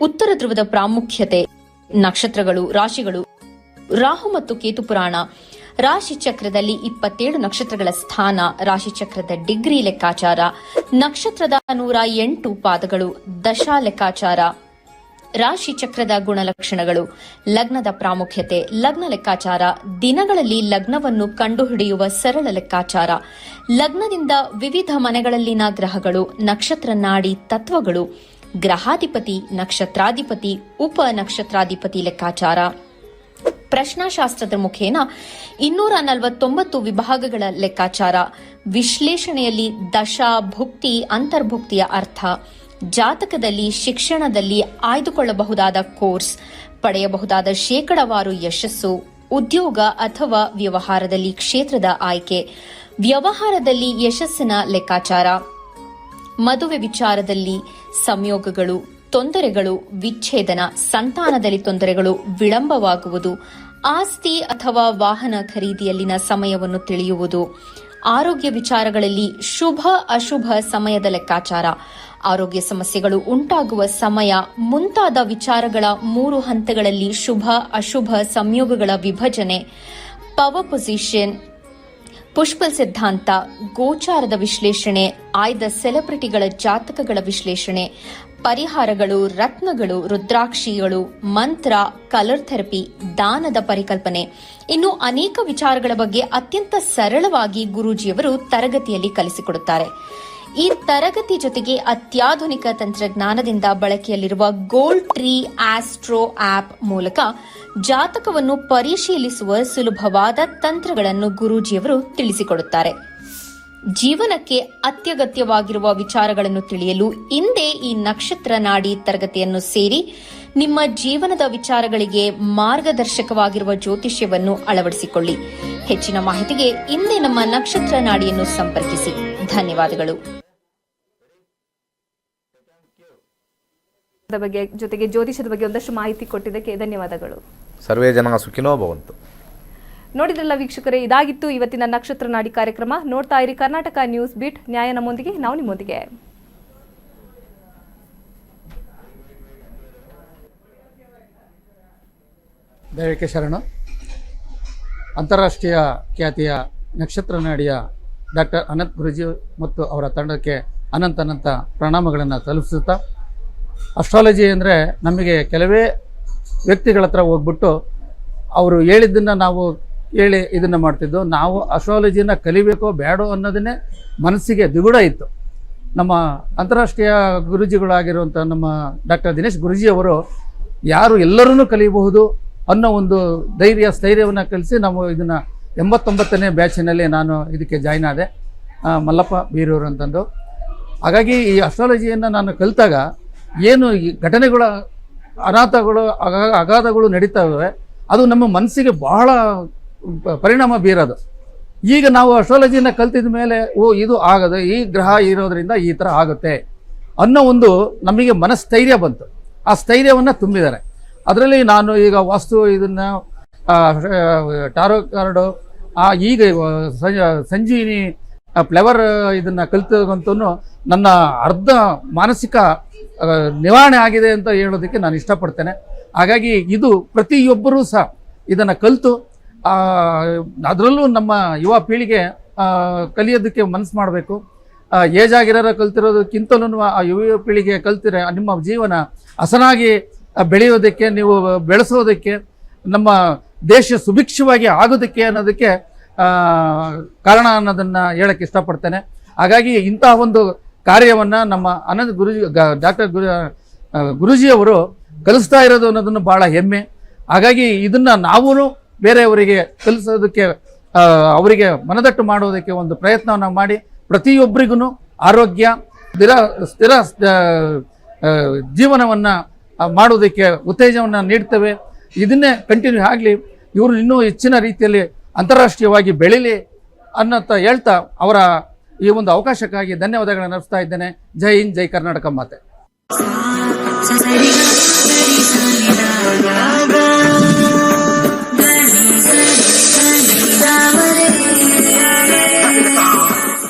ಉತ್ತರ ಧ್ರುವದ ಪ್ರಾಮುಖ್ಯತೆ, ನಕ್ಷತ್ರಗಳು, ರಾಶಿಗಳು, ರಾಹು ಮತ್ತು ಕೇತು ಪುರಾಣ, ರಾಶಿ ಚಕ್ರದಲ್ಲಿ 27 ನಕ್ಷತ್ರಗಳ ಸ್ಥಾನ, ರಾಶಿ ಚಕ್ರದ ಡಿಗ್ರಿ ಲೆಕ್ಕಾಚಾರ, ನಕ್ಷತ್ರದ 108 ಪಾದಗಳು, ದಶಾ ಲೆಕ್ಕಾಚಾರ, ರಾಶಿ ಚಕ್ರದ ಗುಣಲಕ್ಷಣಗಳು, ಲಗ್ನದ ಪ್ರಾಮುಖ್ಯತೆ, ಲಗ್ನ ಲೆಕ್ಕಾಚಾರ, ದಿನಗಳಲ್ಲಿ ಲಗ್ನವನ್ನು ಕಂಡುಹಿಡಿಯುವ ಸರಳ ಲೆಕ್ಕಾಚಾರ, ಲಗ್ನದಿಂದ ವಿವಿಧ ಮನೆಗಳಲ್ಲಿನ ಗ್ರಹಗಳು, ನಕ್ಷತ್ರ ನಾಡಿ ತತ್ವಗಳು, ಗ್ರಹಾಧಿಪತಿ, ನಕ್ಷತ್ರಾಧಿಪತಿ, ಉಪ ನಕ್ಷತ್ರಾಧಿಪತಿ ಲೆಕ್ಕಾಚಾರ, ಪ್ರಶ್ನಾಶಾಸ್ತ್ರದ ಮುಖೇನ 249 ವಿಭಾಗಗಳ ಲೆಕ್ಕಾಚಾರ, ವಿಶ್ಲೇಷಣೆಯಲ್ಲಿ ದಶಾ, ಭುಕ್ತಿ, ಅಂತರ್ಭುಕ್ತಿಯ ಅರ್ಥ, ಜಾತಕದಲ್ಲಿ, ಶಿಕ್ಷಣದಲ್ಲಿ ಆಯ್ದುಕೊಳ್ಳಬಹುದಾದ ಕೋರ್ಸ್, ಪಡೆಯಬಹುದಾದ ಶೇಕಡವಾರು ಯಶಸ್ಸು, ಉದ್ಯೋಗ ಅಥವಾ ವ್ಯವಹಾರದಲ್ಲಿ ಕ್ಷೇತ್ರದ ಆಯ್ಕೆ, ವ್ಯವಹಾರದಲ್ಲಿ ಯಶಸ್ಸಿನ ಲೆಕ್ಕಾಚಾರ, ಮದುವೆ ವಿಚಾರದಲ್ಲಿ ಸಂಯೋಗಗಳು, ತೊಂದರೆಗಳು, ವಿಚ್ಛೇದನ, ಸಂತಾನದಲ್ಲಿ ತೊಂದರೆಗಳು, ವಿಳಂಬವಾಗುವುದು, ಆಸ್ತಿ ಅಥವಾ ವಾಹನ ಖರೀದಿಯಲ್ಲಿನ ಸಮಯವನ್ನು ತಿಳಿಯುವುದು, ಆರೋಗ್ಯ ವಿಚಾರಗಳಲ್ಲಿ ಶುಭ ಅಶುಭ ಸಮಯದ ಲೆಕ್ಕಾಚಾರ, ಆರೋಗ್ಯ ಸಮಸ್ಯೆಗಳು ಉಂಟಾಗುವ ಸಮಯ ಮುಂತಾದ ವಿಚಾರಗಳ 3 ಹಂತಗಳಲ್ಲಿ ಶುಭ ಅಶುಭ ಸಂಯೋಗಗಳ ವಿಭಜನೆ, ಪವರ್ ಪೊಸಿಷನ್, ಪುಷ್ಪಲ್ ಸಿದ್ಧಾಂತ, ಗೋಚಾರದ ವಿಶ್ಲೇಷಣೆ, ಆಯ್ದ ಸೆಲೆಬ್ರಿಟಿಗಳ ಜಾತಕಗಳ ವಿಶ್ಲೇಷಣೆ, ಪರಿಹಾರಗಳು, ರತ್ನಗಳು, ರುದ್ರಾಕ್ಷಿಗಳು, ಮಂತ್ರ, ಕಲರ್ ಥೆರಪಿ, ದಾನದ ಪರಿಕಲ್ಪನೆ, ಇನ್ನು ಅನೇಕ ವಿಚಾರಗಳ ಬಗ್ಗೆ ಅತ್ಯಂತ ಸರಳವಾಗಿ ಗುರೂಜಿಯವರು ತರಗತಿಯಲ್ಲಿ ಕಲಿಸಿಕೊಡುತ್ತಾರೆ. ಈ ತರಗತಿ ಜೊತೆಗೆ ಅತ್ಯಾಧುನಿಕ ತಂತ್ರಜ್ಞಾನದಿಂದ ಬಳಕೆಯಲ್ಲಿರುವ ಗೋಲ್ಡ್ ಟ್ರೀ ಆಸ್ಟ್ರೋ ಆಪ್ ಮೂಲಕ ಜಾತಕವನ್ನು ಪರಿಶೀಲಿಸುವ ಸುಲಭವಾದ ತಂತ್ರಗಳನ್ನು ಗುರೂಜಿಯವರು ತಿಳಿಸಿಕೊಡುತ್ತಾರೆ. ಜೀವನಕ್ಕೆ ಅತ್ಯಗತ್ಯವಾಗಿರುವ ವಿಚಾರಗಳನ್ನು ತಿಳಿಯಲು ಇಂದೇ ಈ ನಕ್ಷತ್ರ ನಾಡಿ ತರಗತಿಯನ್ನು ಸೇರಿ ನಿಮ್ಮ ಜೀವನದ ವಿಚಾರಗಳಿಗೆ ಮಾರ್ಗದರ್ಶಕವಾಗಿರುವ ಜ್ಯೋತಿಷ್ಯವನ್ನು ಅಳವಡಿಸಿಕೊಳ್ಳಿ. ಹೆಚ್ಚಿನ ಮಾಹಿತಿಗೆ ಇಂದೇ ನಮ್ಮ ನಕ್ಷತ್ರ ನಾಡಿಯನ್ನು ಸಂಪರ್ಕಿಸಿ. ಧನ್ಯವಾದಗಳು. ಬಗ್ಗೆ ಜೊತೆಗೆ ಜ್ಯೋತಿಷದ ಬಗ್ಗೆ ಒಂದಷ್ಟು ಮಾಹಿತಿ ಕೊಟ್ಟಿದ್ದಕ್ಕೆ ಧನ್ಯವಾದಗಳು. ಸರ್ವೇ ಜನ ಸುಖಿನೋ ಭವಂತು. ನೋಡಿದ್ರಲ್ಲ ವೀಕ್ಷಕರೇ, ಇದಾಗಿತ್ತು ಇವತ್ತಿನ ನಕ್ಷತ್ರ ನಾಡಿ ಕಾರ್ಯಕ್ರಮ. ನೋಡ್ತಾ ಇರಿ ಕರ್ನಾಟಕ ನ್ಯೂಸ್ ಬೀಟ್. ನ್ಯಾಯ ನಮ್ಮೊಂದಿಗೆ, ನಾವು ನಿಮ್ಮೊಂದಿಗೆ. ದೈವಕ್ಕೆ ಶರಣ. ಅಂತಾರಾಷ್ಟ್ರೀಯ ಖ್ಯಾತಿಯ ನಕ್ಷತ್ರ ನಾಡಿಯ ಡಾಕ್ಟರ್ ಅನಂತ್ ಗುರೂಜಿ ಮತ್ತು ಅವರ ತಂಡಕ್ಕೆ ಅನಂತ ಪ್ರಣಾಮಗಳನ್ನು ತಲುಪಿಸುತ್ತಾ, ಅಸ್ಟ್ರಾಲಜಿ ಅಂದರೆ ನಮಗೆ ಕೆಲವೇ ವ್ಯಕ್ತಿಗಳ ಹತ್ರ ಹೋಗ್ಬಿಟ್ಟು ಅವರು ಹೇಳಿದ್ದನ್ನು ನಾವು ಹೇಳಿ ಇದನ್ನು ಮಾಡ್ತಿದ್ದೋ. ನಾವು ಅಸ್ಟ್ರಾಲಜಿನ ಕಲಿಬೇಕೋ ಬೇಡೋ ಅನ್ನೋದನ್ನೇ ಮನಸ್ಸಿಗೆ ದಿಗುಡ ಇತ್ತು. ನಮ್ಮ ಅಂತಾರಾಷ್ಟ್ರೀಯ ಗುರೂಜಿಗಳಾಗಿರುವಂಥ ನಮ್ಮ ಡಾಕ್ಟರ್ ದಿನೇಶ್ ಗುರೂಜಿ ಅವರು ಯಾರು ಎಲ್ಲರೂ ಕಲಿಯಬಹುದು ಅನ್ನೋ ಒಂದು ಸ್ಥೈರ್ಯವನ್ನು ಕಲಿಸಿ ನಾವು ಇದನ್ನು 89ನೇ ಬ್ಯಾಚಿನಲ್ಲಿ ನಾನು ಇದಕ್ಕೆ ಜಾಯ್ನ್ ಆದೆ, ಮಲ್ಲಪ್ಪ ಬೀರೂರು ಅಂತಂದು. ಹಾಗಾಗಿ ಈ ಅಸ್ಟ್ರಾಲಜಿಯನ್ನು ನಾನು ಕಲಿತಾಗ ಏನು ಈ ಘಟನೆಗಳ ಅನಾಥಗಳು ಅಗಾಧಗಳು ನಡೀತವೆ, ಅದು ನಮ್ಮ ಮನಸ್ಸಿಗೆ ಬಹಳ ಪರಿಣಾಮ ಬೀರೋದು. ಈಗ ನಾವು ಅಸ್ಟ್ರಾಲಜಿನ ಕಲ್ತಿದ ಮೇಲೆ ಇದು ಆಗದು, ಈ ಗ್ರಹ ಇರೋದ್ರಿಂದ ಈ ಥರ ಆಗುತ್ತೆ ಅನ್ನೋ ಒಂದು ನಮಗೆ ಮನಸ್ಥೈರ್ಯ ಬಂತು. ಆ ಸ್ಥೈರ್ಯವನ್ನು ತುಂಬಿದ್ದಾರೆ. ಅದರಲ್ಲಿ ನಾನು ಈಗ ವಾಸ್ತು ಇದನ್ನು ಟಾರೋ ಕಾರ್ಡು, ಈಗ ಸಂಜೀವಿನಿ ಫ್ಲೇವರ್ ಇದನ್ನು ಕಲಿತಕ್ಕಂತೂ ನನ್ನ ಅರ್ಧ ಮಾನಸಿಕ ನಿವಾರಣೆ ಆಗಿದೆ ಅಂತ ಹೇಳೋದಕ್ಕೆ ನಾನು ಇಷ್ಟಪಡ್ತೇನೆ. ಹಾಗಾಗಿ ಇದು ಪ್ರತಿಯೊಬ್ಬರೂ ಸಹ ಇದನ್ನು ಕಲಿತು, ಅದರಲ್ಲೂ ನಮ್ಮ ಯುವ ಪೀಳಿಗೆ ಕಲಿಯೋದಕ್ಕೆ ಮನಸ್ಸು ಮಾಡಬೇಕು. ಏಜ್ ಆಗಿರೋರು ಕಲ್ತಿರೋದಕ್ಕಿಂತಲೂ ಆ ಯುವ ಪೀಳಿಗೆ ಕಲ್ತಿರೆ ನಿಮ್ಮ ಜೀವನ ಹಸನಾಗಿ ಬೆಳೆಯೋದಕ್ಕೆ, ನೀವು ಬೆಳೆಸೋದಕ್ಕೆ, ನಮ್ಮ ದೇಶ ಸುಭಿಕ್ಷವಾಗಿ ಆಗೋದಕ್ಕೆ ಅನ್ನೋದಕ್ಕೆ ಕಾರಣ ಅನ್ನೋದನ್ನು ಹೇಳಕ್ಕೆ ಇಷ್ಟಪಡ್ತೇನೆ. ಹಾಗಾಗಿ ಇಂತಹ ಒಂದು ಕಾರ್ಯವನ್ನು ನಮ್ಮ ಅನಂತ್ ಗುರೂಜಿ ಡಾಕ್ಟರ್ ಗುರೂಜಿಯವರು ಕಲಿಸ್ತಾ ಇರೋದು ಅನ್ನೋದನ್ನು ಭಾಳ ಹೆಮ್ಮೆ. ಹಾಗಾಗಿ ಇದನ್ನು ನಾವು ಬೇರೆಯವರಿಗೆ ಕಲಿಸೋದಕ್ಕೆ, ಅವರಿಗೆ ಮನದಟ್ಟು ಮಾಡೋದಕ್ಕೆ ಒಂದು ಪ್ರಯತ್ನವನ್ನು ಮಾಡಿ ಪ್ರತಿಯೊಬ್ಬರಿಗೂ ಆರೋಗ್ಯ ಸ್ಥಿರ ಜೀವನವನ್ನು ಮಾಡೋದಕ್ಕೆ ಉತ್ತೇಜನವನ್ನು ನೀಡ್ತೇವೆ. ಇದನ್ನೇ ಕಂಟಿನ್ಯೂ ಆಗಲಿ, ಇವರು ಇನ್ನೂ ಹೆಚ್ಚಿನ ರೀತಿಯಲ್ಲಿ ಅಂತಾರಾಷ್ಟ್ರೀಯವಾಗಿ ಬೆಳೀಲಿ ಅನ್ನೋಂತ ಹೇಳ್ತಾ ಅವರ ಈ ಒಂದು ಅವಕಾಶಕ್ಕಾಗಿ ಧನ್ಯವಾದಗಳನ್ನು ಅರ್ಪಿಸ್ತಾ ಇದ್ದೇನೆ. ಜೈ ಹಿಂದ್, ಜೈ ಕರ್ನಾಟಕ ಮಾತೆ.